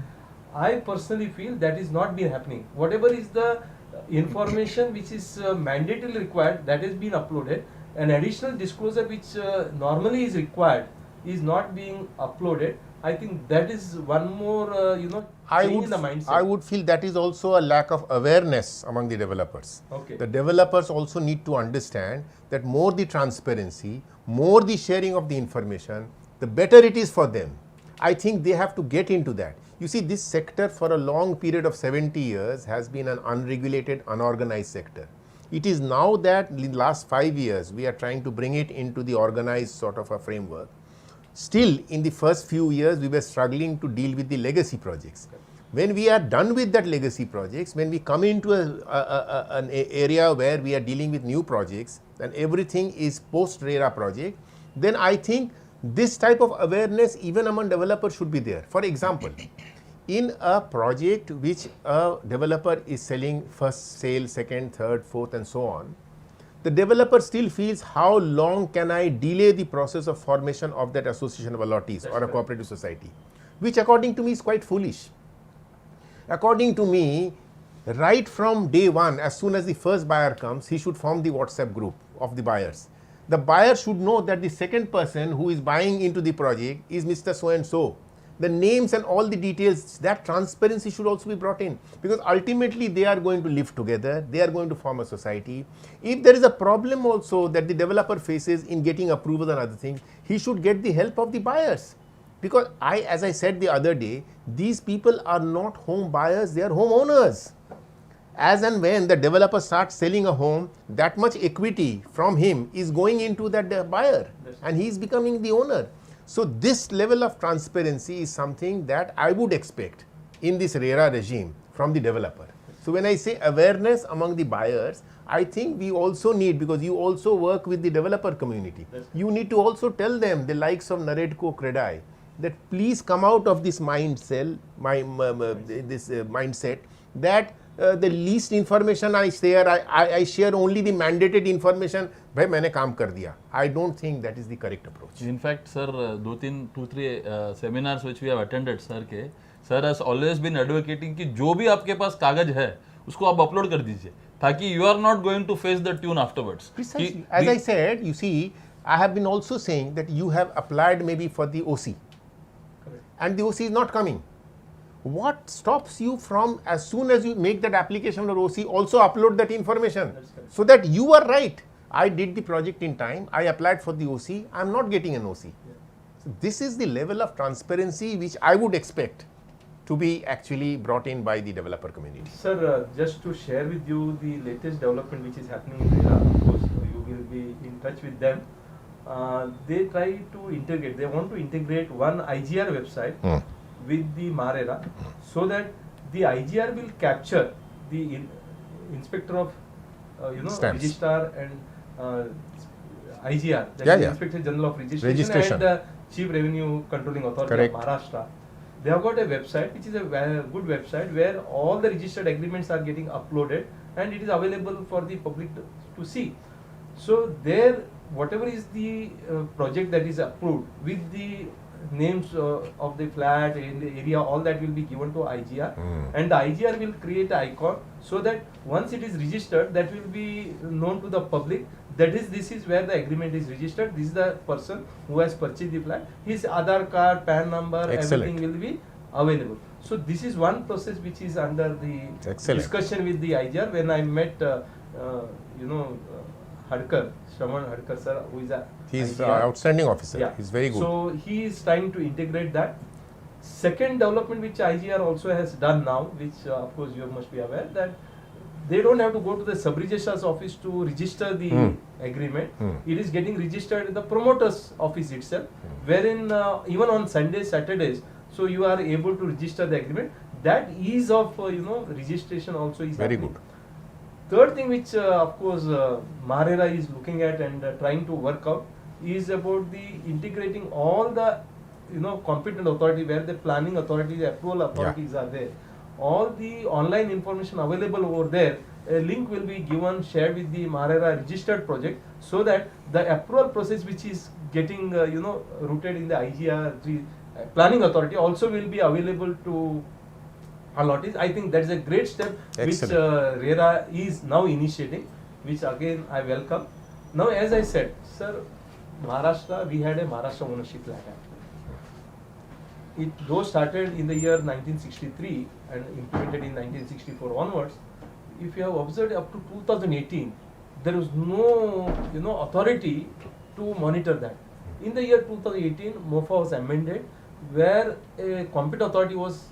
I personally feel that is not been happening. Whatever is the information which is mandatorily required, that has been uploaded. An additional disclosure which normally is required is not being uploaded. I think that is one more, change in the mindset. I would feel that is also a lack of awareness among the developers. Okay. The developers also need to understand that more the transparency, more the sharing of the information, the better it is for them. I think they have to get into that. You see, this sector for a long period of 70 years has been an unregulated, unorganized sector. It is now that in the last 5 years, we are trying to bring it into the organized sort of a framework. Still, in the first few years, we were struggling to deal with the legacy projects. When we are done with that legacy projects, when we come into an area where we are dealing with new projects and everything is post-RERA project, then I think this type of awareness even among developers should be there. For example, in a project which a developer is selling first sale, second, third, fourth and so on, the developer still feels how long can I delay the process of formation of that association of allottees or a cooperative society, which according to me is quite foolish. According to me, right from day one, as soon as the first buyer comes, he should form the WhatsApp group of the buyers. The buyer should know that the second person who is buying into the project is Mr. So and so. The names and all the details, that transparency should also be brought in, because ultimately they are going to live together, they are going to form a society. If there is a problem also that the developer faces in getting approval and other things, he should get the help of the buyers. Because as I said the other day, these people are not home buyers, they are home owners. As and when the developer starts selling a home, that much equity from him is going into that buyer and he is becoming the owner. So this level of transparency is something that I would expect in this RERA regime from the developer. So when I say awareness among the buyers, I think we also need, because you also work with the developer community, you need to also tell them, the likes of Naredco, Credai, that please come out of this mindset that the least information I share, I share only the mandated information. भाई मैंने काम कर दिया. I don't think that is the correct approach. In fact, sir, 2-3 seminars which we have attended, sir has always been advocating कि जो भी आपके पास कागज है उसको आप अपलोड कर दीजिए ताकि you are not going to face the tune afterwards. Precisely. As I said, you see, I have been also saying that you have applied maybe for the OC. Correct. And the OC is not coming. What stops you from, as soon as you make that application or OC, also upload that information so that you are right. I did the project in time, I applied for the OC, I am not getting an OC. Yeah. So this is the level of transparency which I would expect to be actually brought in by the developer community. Sir, just to share with you the latest development which is happening in RERA, of course you will be in touch with them. They try to integrate, they want to integrate one IGR website with the MahaRERA, so that the IGR will capture the inspector of registrar and IGR, that is Inspector General of Registration and the Chief Revenue Controlling Authority of Maharashtra. They have got a website which is a good website where all the registered agreements are getting uploaded and it is available for the public to see. So there, whatever is the project that is approved with the names of the flat in the area, all that will be given to IGR, and the IGR will create an icon so that once it is registered, that will be known to the public. That is, this is where the agreement is registered. This is the person who has purchased the flat. His Aadhaar card, PAN number, everything will be available. So this is one process which is under the discussion with the IGR. When I met, Hadkar, Shravan Hadkar sir, who is he's an outstanding officer. Yeah. He's very good. So he is trying to integrate that. Second development which IGR also has done now, which of course you must be aware, that they don't have to go to the sub-registrar's office to register the agreement. It is getting registered in the promoter's office itself, wherein even on Sundays, Saturdays, so you are able to register the agreement. That ease of registration also is very happening. good. Third thing which of course MahaRERA is looking at and trying to work out is about the integrating all the competent authority, where the planning authority, the approval authorities are there. All the online information available over there a link will be given, shared with the RERA registered project, so that the approval process which is getting rooted in the IGR planning authority also will be available to allottees. I think that is a great step which RERA is now initiating, which again I welcome. Now, as I said, sir, Maharashtra, we had a Maharashtra Ownership Land Act. It though started in the year 1963 and implemented in 1964 onwards. If you have observed up to 2018, there was no authority to monitor that. In the year 2018, MoFA was amended, where a competent authority was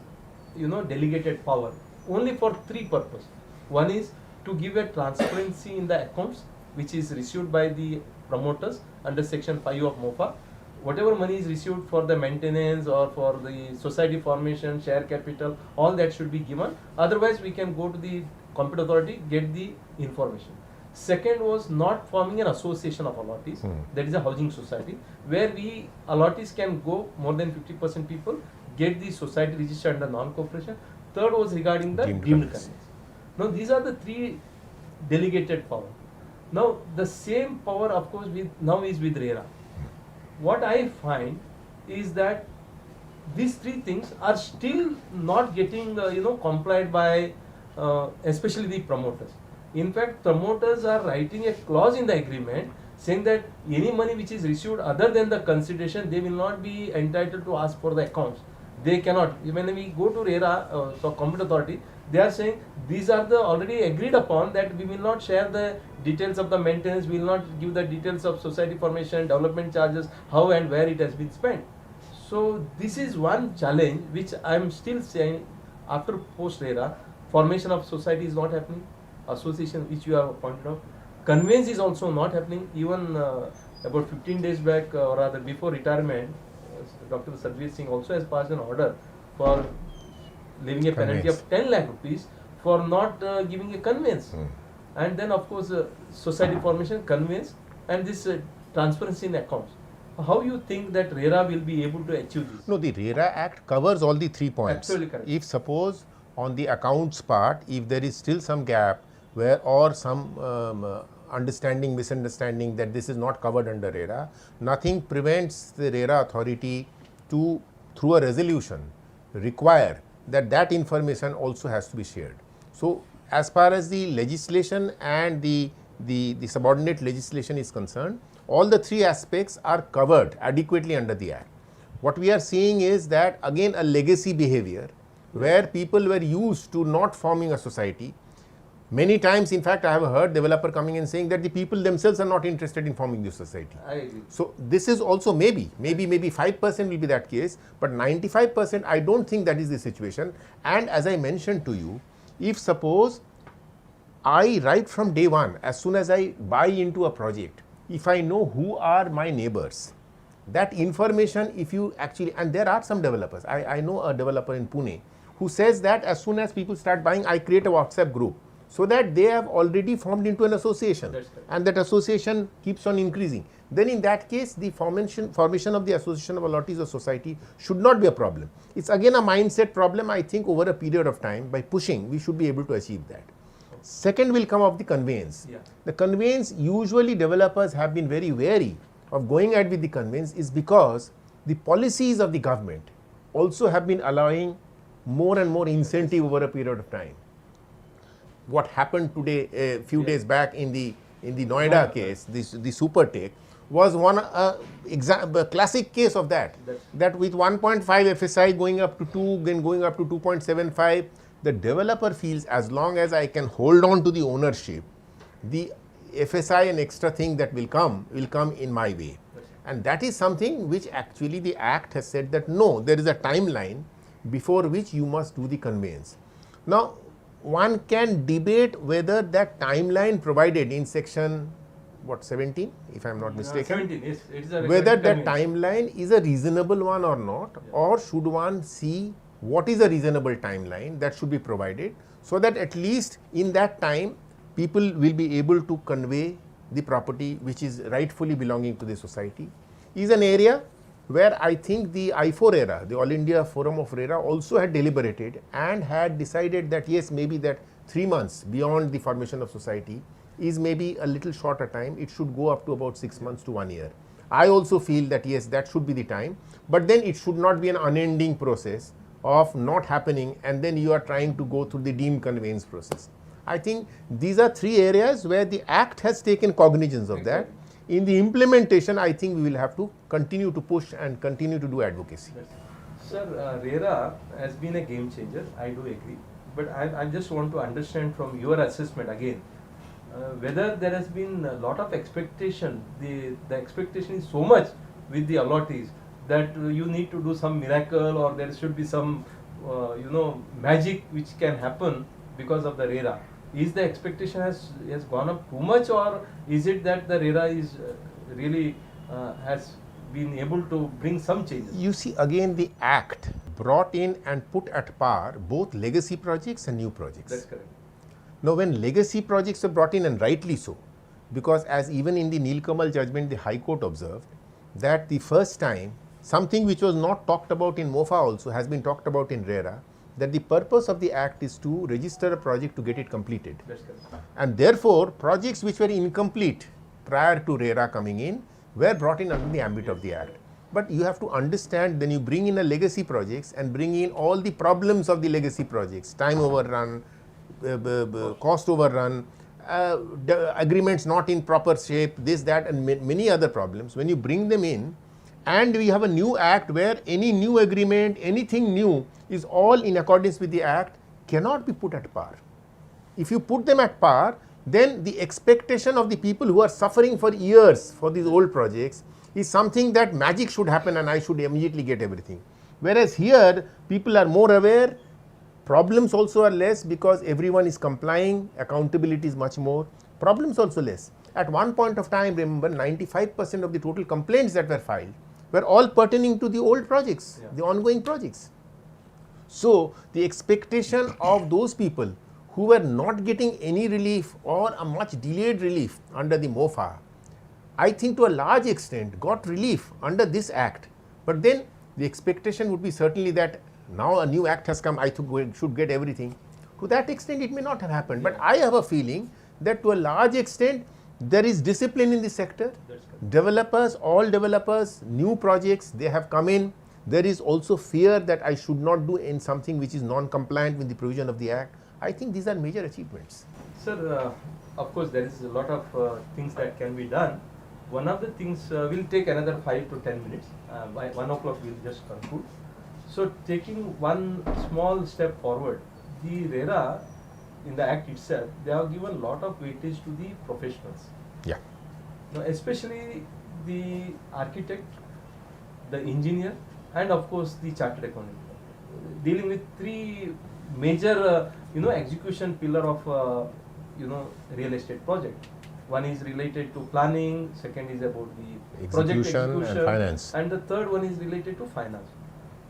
delegated power only for three purposes. One is to give a transparency in the accounts which is received by the promoters under section 5 of MoFA. Whatever money is received for the maintenance or for the society formation, share capital, all that should be given. Otherwise, we can go to the competent authority, get the information. Second was not forming an association of allottees, that is a housing society, where we allottees can go more than 50% people, get the society registered under non-cooperation. Third was regarding the deemed conveyance. Now these are the three delegated power. Now the same power, of course, now is with RERA. What I find is that these three things are still not getting complied by especially the promoters. In fact, promoters are writing a clause in the agreement saying that any money which is received other than the consideration, they will not be entitled to ask for the accounts. They cannot. When we go to RERA, so competent authority, they are saying these are the already agreed upon, that we will not share the details of the maintenance, we will not give the details of society formation, development charges, how and where it has been spent. So this is one challenge which I am still saying after post RERA, formation of society is not happening, association which you have pointed out, conveyance is also not happening. Even about 15 days back, or rather before retirement, Dr. Sarveer Singh also has passed an order for leaving a penalty of 10 lakh rupees for not giving a conveyance. And then of course society formation, conveyance, and this transparency in accounts. How you think that RERA will be able to achieve this? No, the RERA Act covers all the 3 points. Absolutely correct. If suppose on the accounts part, if there is still some gap where or some misunderstanding that this is not covered under RERA, nothing prevents the RERA authority to, through a resolution, require that information also has to be shared. So as far as the legislation and the subordinate legislation is concerned, all the 3 aspects are covered adequately under the Act. What we are seeing is that again a legacy behavior where people were used to not forming a society. Many times, in fact, I have heard developer coming and saying that the people themselves are not interested in forming this society. I agree. So this is also maybe 5% will be that case, but 95% I don't think that is the situation. And as I mentioned to you, if suppose I right from day one, as soon as I buy into a project, if I know who are my neighbors, that information, if you actually, and there are some developers, I know a developer in Pune who says that as soon as people start buying, I create a WhatsApp group, so that they have already formed into an association, and that association keeps on increasing. Then in that case, the formation of the association of allottees or society should not be a problem. It's again a mindset problem. I think over a period of time, by pushing, we should be able to achieve that. Second will come of the conveyance. Yeah. The conveyance, usually developers have been very wary of going ahead with the conveyance, is because the policies of the government also have been allowing more and more incentive over a period of time. What happened today, a few days back in the Noida case, the super take, was one classic case of that. That with 1.5 FSI going up to 2, then going up to 2.75, the developer feels as long as I can hold on to the ownership, the FSI and extra thing that will come in my way. And that is something which actually the Act has said that no, there is a timeline before which you must do the conveyance. Now, one can debate whether that timeline provided in section 17, if I am not mistaken, 17, yes, it is a whether that timeline is a reasonable one or not, or should one see what is a reasonable timeline that should be provided, so that at least in that time people will be able to convey the property which is rightfully belonging to the society, is an area where I think the I4RERA, the All India Forum of RERA, also had deliberated and had decided that yes, maybe that 3 months beyond the formation of society is maybe a little shorter time. It should go up to about 6 months to 1 year. I also feel that yes, that should be the time, but then it should not be an unending process of not happening and then you are trying to go through the deemed conveyance process. I think these are 3 areas where the Act has taken cognizance of that. In the implementation, I think we will have to continue to push and continue to do advocacy. Sir, RERA has been a game changer, I do agree. But I just want to understand from your assessment again, whether there has been a lot of expectation, the expectation is so much with the allottees that you need to do some miracle or there should be some, magic which can happen because of the RERA. Is the expectation has gone up too much, or is it that the RERA is really has been able to bring some changes? You see, again, the Act brought in and put at par both legacy projects and new projects. That's correct. Now, when legacy projects were brought in, and rightly so, because as even in the Nilkamal judgment, the High Court observed that the first time something which was not talked about in MoFA also has been talked about in RERA, that the purpose of the Act is to register a project to get it completed. That's correct. And therefore, projects which were incomplete prior to RERA coming in were brought in under the ambit of the Act. But you have to understand, then you bring in a legacy projects and bring in all the problems of the legacy projects, time overrun, cost overrun, agreements not in proper shape, this, that, and many other problems. When you bring them in, and we have a new Act where any new agreement, anything new is all in accordance with the Act, cannot be put at par. If you put them at par, then the expectation of the people who are suffering for years for these old projects is something that magic should happen and I should immediately get everything. Whereas here, people are more aware, problems also are less because everyone is complying, accountability is much more, problems also less. At one point of time, remember, 95% of the total complaints that were filed were all pertaining to the old projects, the ongoing projects. So, the expectation of those people who were not getting any relief or a much delayed relief under the MoFA, I think to a large extent got relief under this Act. But then the expectation would be certainly that now a new Act has come, I think we should get everything. To that extent, it may not have happened. But I have a feeling that to a large extent, there is discipline in the sector. Developers, all developers, new projects, they have come in. There is also fear that I should not do in something which is non-compliant with the provision of the Act. I think these are major achievements. Sir, of course, there is a lot of things that can be done. One of the things will take another 5 to 10 minutes. By 1 o'clock, we'll just conclude. So, taking one small step forward, the RERA in the Act itself, they have given a lot of weightage to the professionals. Yeah. Now, especially the architect, the engineer, and of course the chartered accountant, dealing with 3 major, execution pillar of, real estate project. One is related to planning, second is about the project execution and finance, and the third one is related to finance.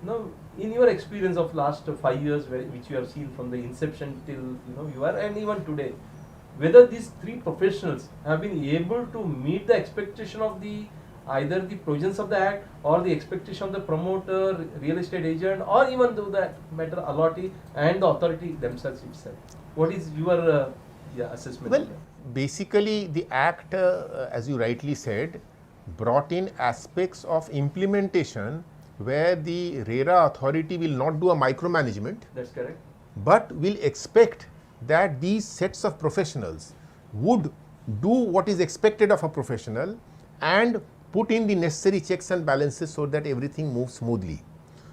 Now, in your experience of last 5 years, which you have seen from the inception till you are, and even today, whether these 3 professionals have been able to meet the expectation of either the provisions of the Act or the expectation of the promoter, real estate agent, or even though that matter allottee and the authority themselves itself. What is your assessment? Well, basically the Act, as you rightly said, brought in aspects of implementation where the RERA authority will not do a micromanagement. That's correct. But will expect that these sets of professionals would do what is expected of a professional and put in the necessary checks and balances so that everything moves smoothly.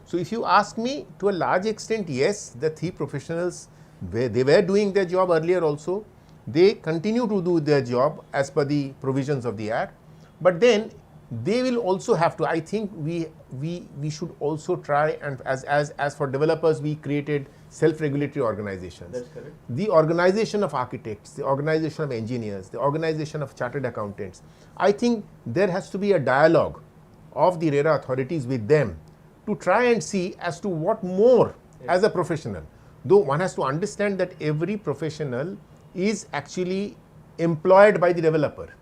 So, if you ask me, to a large extent, yes, the 3 professionals, they were doing their job earlier also. They continue to do their job as per the provisions of the Act, but then they will also have to, I think we should also try, and as for developers, we created self-regulatory organizations. That's correct. The organization of architects, the organization of engineers, the organization of chartered accountants. I think there has to be a dialogue of the RERA authorities with them to try and see as to what more as a professional. Though one has to understand that every professional is actually employed by the developer.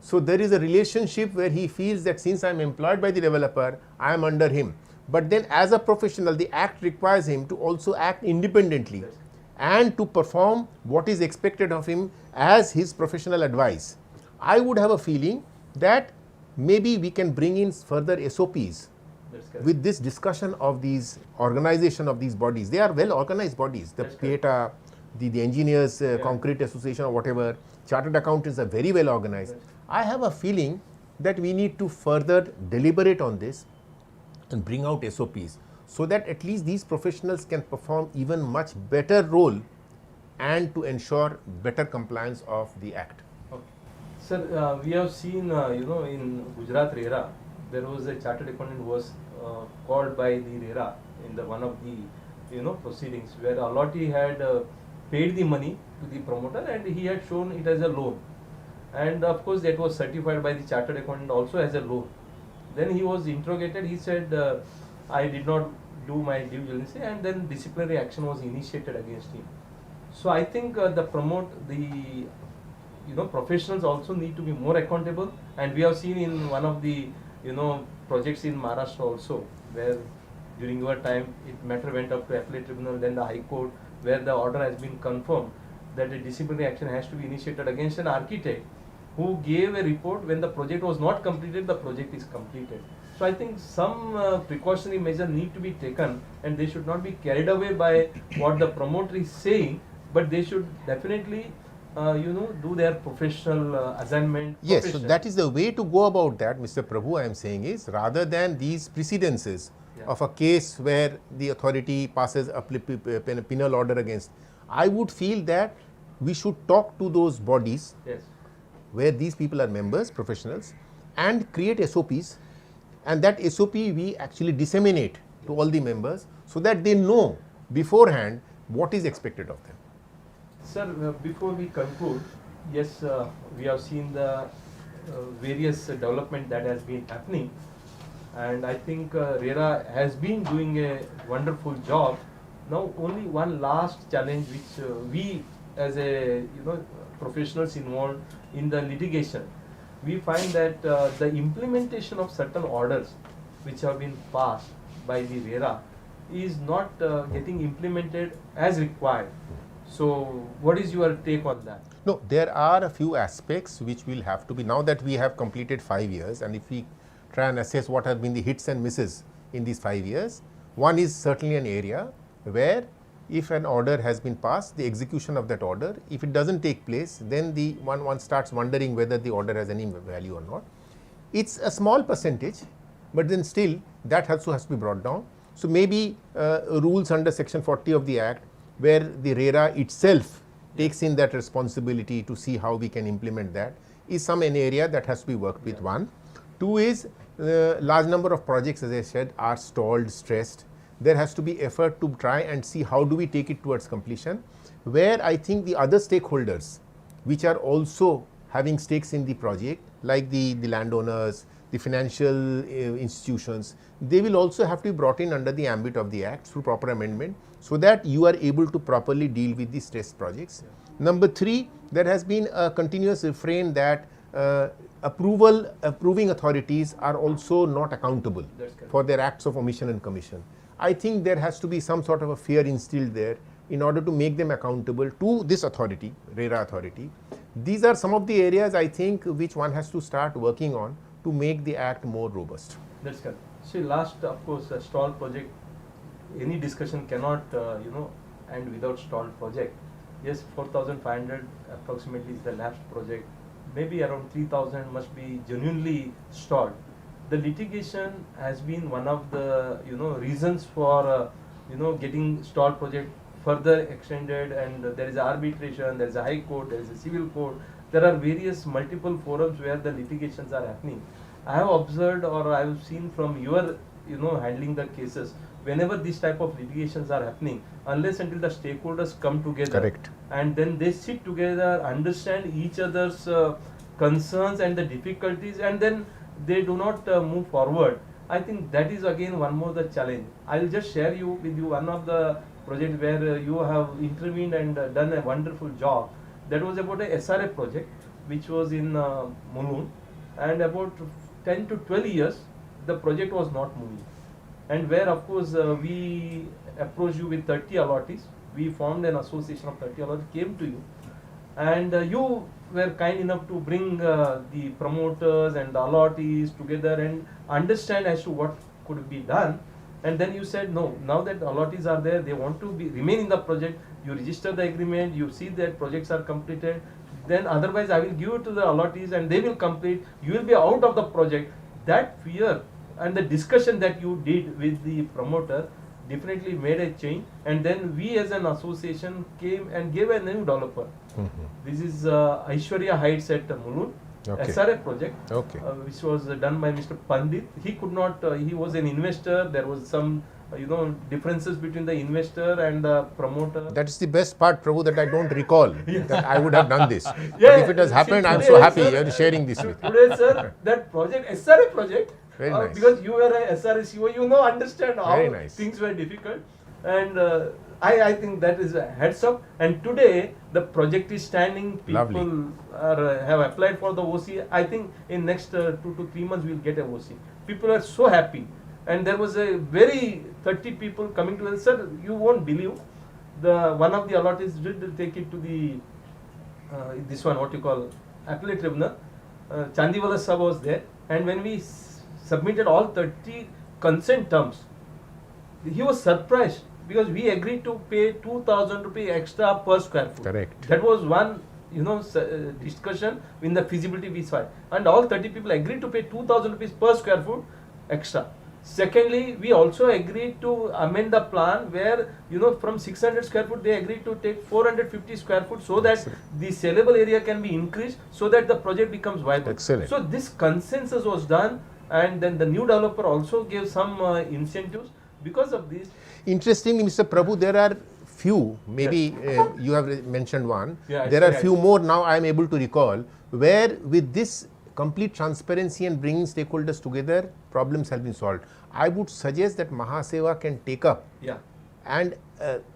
So there is a relationship where he feels that since I am employed by the developer, I am under him. But then as a professional, the Act requires him to also act independently. and to perform what is expected of him as his professional advice. I would have a feeling that maybe we can bring in further SOPs with this discussion of these organization of these bodies. They are well organized bodies. The PETA, the Engineers Concrete Association or whatever, Chartered Accountants are very well organized. I have a feeling that we need to further deliberate on this and bring out SOPs so that at least these professionals can perform even much better role and to ensure better compliance of the Act. Sir, we have seen, in Gujarat RERA, there was a chartered accountant who was called by the RERA in the one of the, proceedings where Allotee had paid the money to the promoter and he had shown it as a loan. And of course, that was certified by the chartered accountant also as a loan. Then he was interrogated. He said, I did not do my due diligence, and then disciplinary action was initiated against him. So I think the professionals also need to be more accountable, and we have seen in one of the projects in Maharashtra also, where during your time matter went up to appellate tribunal, then the High Court, where the order has been confirmed that a disciplinary action has to be initiated against an architect who gave a report when the project was not completed. The project is completed. So I think some precautionary measures need to be taken, and they should not be carried away by what the promoter is saying, but they should definitely do their professional assignment. Yes, so that is the way to go about that, Mr. Prabhu, I am saying is, rather than these precedences of a case where the authority passes a penal order against, I would feel that we should talk to those bodies where these people are members, professionals, and create SOPs, and that SOP we actually disseminate to all the members so that they know beforehand what is expected of them. Sir, before we conclude, yes, we have seen the various development that has been happening, and I think RERA has been doing a wonderful job. Now, only one last challenge which we as a professionals involved in the litigation, we find that the implementation of certain orders which have been passed by the RERA is not getting implemented as required. So, what is your take on that? No, there are a few aspects which will have to be, now that we have completed 5 years, and if we try and assess what have been the hits and misses in these 5 years, one is certainly an area where if an order has been passed, the execution of that order, if it doesn't take place, then the one starts wondering whether the order has any value or not. It's a small percentage, but then still that also has to be brought down. So maybe rules under section 40 of the Act, where the RERA itself takes in that responsibility to see how we can implement that, is an area that has to be worked with. One. Two is large number of projects, as I said, are stalled, stressed. There has to be effort to try and see how do we take it towards completion, where I think the other stakeholders which are also having stakes in the project, like the landowners, the financial institutions, they will also have to be brought in under the ambit of the Act through proper amendment, so that you are able to properly deal with the stressed projects. Number three, there has been a continuous refrain that approving authorities are also not accountable for their acts of omission and commission. I think there has to be some sort of a fear instilled there in order to make them accountable to this authority, RERA authority. These are some of the areas I think which one has to start working on to make the Act more robust. That's correct. See, last, of course, a stall project, any discussion cannot, end without stalled project. Yes, 4,500 approximately is the last project. Maybe around 3,000 must be genuinely stalled. The litigation has been one of the, reasons for, getting stalled project further extended, and there is arbitration, there is a High Court, there is a civil court. There are various multiple forums where the litigations are happening. I have observed, or I have seen from your, handling the cases, whenever these type of litigations are happening, unless until the stakeholders come together, correct, and then they sit together, understand each other's concerns and the difficulties, and then they do not move forward. I think that is again one more the challenge. I will just share with you one of the projects where you have intervened and done a wonderful job. That was about a SRA project which was in Mulund, and about 10 to 12 years the project was not moving, and where of course we approached you with 30 allottees, we formed an association of 30 allottees, came to you, and you were kind enough to bring the promoters and the allottees together and understand as to what could be done. And then you said, no, now that the allottees are there, they want to remain in the project, you register the agreement, you see that projects are completed, then otherwise I will give it to the allottees and they will complete, you will be out of the project. That fear and the discussion that you did with the promoter definitely made a change, and then we as an association came and gave a new developer. This is Aishwarya Heights at Mulund. Okay. SRA project, Okay. which was done by Mr. Pandit. He could not, he was an investor, there was some differences between the investor and the promoter. That's the best part, Prabhu, that I don't recall that I would have done this. But Yeah, if it has see, happened, I'm today, so happy sir, you're sharing this with me. Today, sir, that project, SRA project, Very nice. because you were a SRA CEO, you understand how Very nice. things were difficult. And I think that is a heads up. And today, the project is standing, people Lovely. have applied for the OC. I think in next 2 to 3 months, we'll get a OC. People are so happy. And there was a very 30 people coming to us, sir, you won't believe, one of the allottees did take it to the, this one, what you call, appellate tribunal. Chandiwala Sab was there, and when we submitted all 30 consent terms, he was surprised because we agreed to pay 2,000 rupees extra per square foot. Correct. That was one, discussion in the feasibility we saw, and all 30 people agreed to pay 2,000 rupees per square foot extra. Secondly, we also agreed to amend the plan where, from 600 square foot, they agreed to take 450 square foot so that the sellable area can be increased so that the project becomes viable. Excellent. So this consensus was done, and then the new developer also gave some incentives because of this. Interestingly, Mr. Prabhu, there are few, maybe you have mentioned one, Yeah, there are actually, few more now I am able to recall, where with this complete transparency and bringing stakeholders together, problems have been solved. I would suggest that MahaSeWA can take up and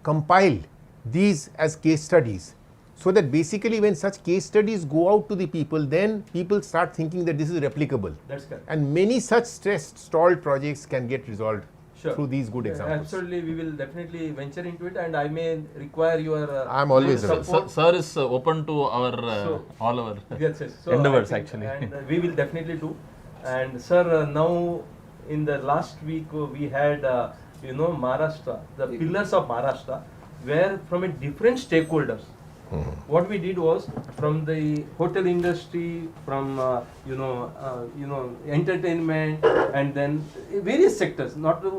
compile these as case studies, so that basically when such case studies go out to the people, then people start thinking that this is replicable. That's correct. And many such stressed, stalled projects can get resolved Sure. through these good examples. Absolutely, we will definitely venture into it, and I may require your. I'm always support. available. Sir is open to our all our Yes. So endeavors I think- actually. and we will definitely do. And sir, now in the last week we had Maharashtra, the pillars of Maharashtra, where from a different stakeholders. What we did was from the hotel industry, from entertainment, and then various sectors. Not to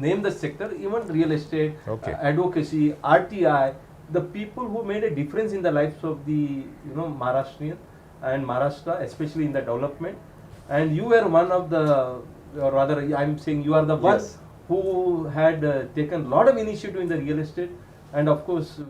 name the sector, even real estate, advocacy, RTI. The people who made a difference in the lives of the Maharashtrian and Maharashtra, especially in the development. And you were one of the, or rather, I'm saying you are the one who had taken a lot of initiative in the real estate, and of course.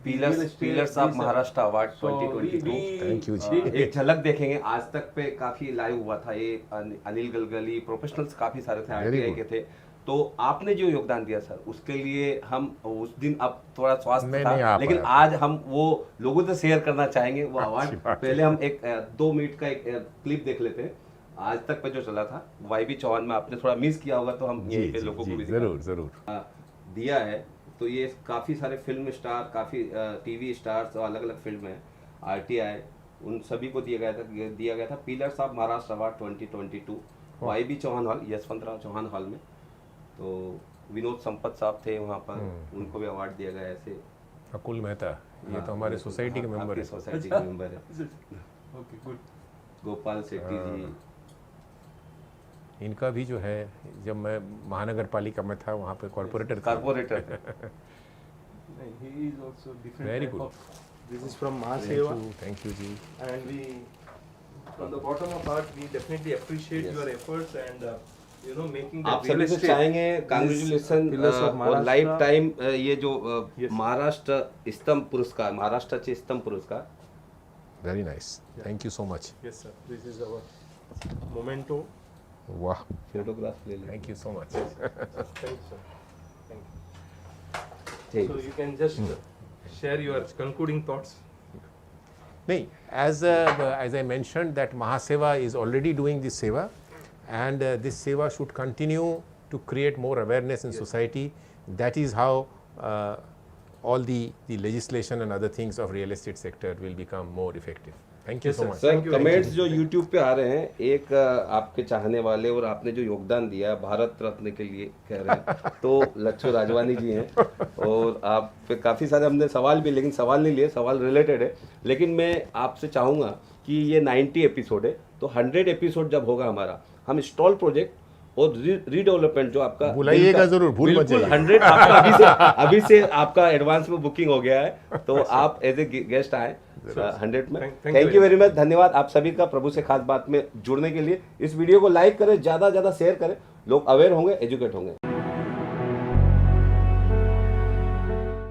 Pillars of Maharashtra award 2022। Thank you ji. एक झलक देखेंगे, आज तक पे काफी live हुआ था ये, अनिल गलगली, प्रोफेशनल्स काफी सारे थे, आरटीआई के थे। तो आपने जो योगदान दिया सर, उसके लिए हम उस दिन अब थोड़ा स्वास्थ्य था, लेकिन आज हम वो लोगों से शेयर करना चाहेंगे वो अवार्ड। पहले हम एक 2 मिनट का एक क्लिप देख लेते हैं, आज तक पे जो चला था YB चौहान में। आपने थोड़ा मिस किया होगा तो हम यहीं पे लोगों को भी जरूर दिया है। तो ये काफ़ी सारे फिल्म स्टार, काफ़ी टीवी स्टार्स और अलग अलग फिल्म हैं, RTI, उन सभी को दिया गया था pillars of Maharashtra award 2022 YB Chauhan hall, Yashwantrao Chauhan hall में। तो विनोद संपत साहब थे वहाँ पर, उनको भी अवार्ड दिया गया। ऐसे अकुल मेहता, ये तो हमारे सोसाइटी के मेंबर है। सोसाइटी के मेंबर है। Okay, good. गोपाल शेट्टी जी, इनका भी जो है, जब मैं महानगर पालिका में था वहाँ पे corporator He is also different. Very type good. of- This is from MahaSeWA, thank you जी। and we, from the bottom of heart, we definitely appreciate your efforts and making the आप real सभी से estate चाहेंगे congratulation pillars of और Maharashtra. Life time ये जो Yes. Maharashtra स्तंभ पुरस्कार, महाराष्ट्राचे स्तंभ पुरस्कार। Very nice, thank you so much. Yes, sir. This is our memento. वाह, फोटोग्राफ ले लें। Thank you so much. Thank you, sir. Thank you. ठीक। So you can just share your concluding thoughts. नहीं, as I mentioned that MahaSeWA is already doing this seva, and this seva should continue to create more awareness in society. That is how all the legislation and other things of real estate sector will become more effective. Thank you so much. Sir comments जो YouTube पे आ रहे हैं, एक आपके चाहने वाले और आपने जो योगदान दिया है भारत रत्न के लिए कह रहे हैं, तो लच्छू राजवानी जी हैं, और आप पे काफ़ी सारे हमने सवाल भी, लेकिन सवाल नहीं लिए, सवाल रिलेटेड है, लेकिन मैं आपसे चाहूँगा कि ये 90 एपिसोड है, तो 100 एपिसोड जब होगा हमारा, हम स्टॉल प्रोजेक्ट और रीडेवलपमेंट जो आपका बुलाइएगा जरूर, भूल मत बिल्कुल जाइए। 100 आपका अभी से आपका एडवांस में बुकिंग हो गया है, तो आप एज ए गेस्ट आए 100 में। थैंक यू वेरी मच, धन्यवाद आप सभी का प्रभु से खास बात में जुड़ने के लिए। इस वीडियो को लाइक करें, ज़्यादा से ज़्यादा शेयर करें, लोग अवेयर होंगे, एजुकेट होंगे।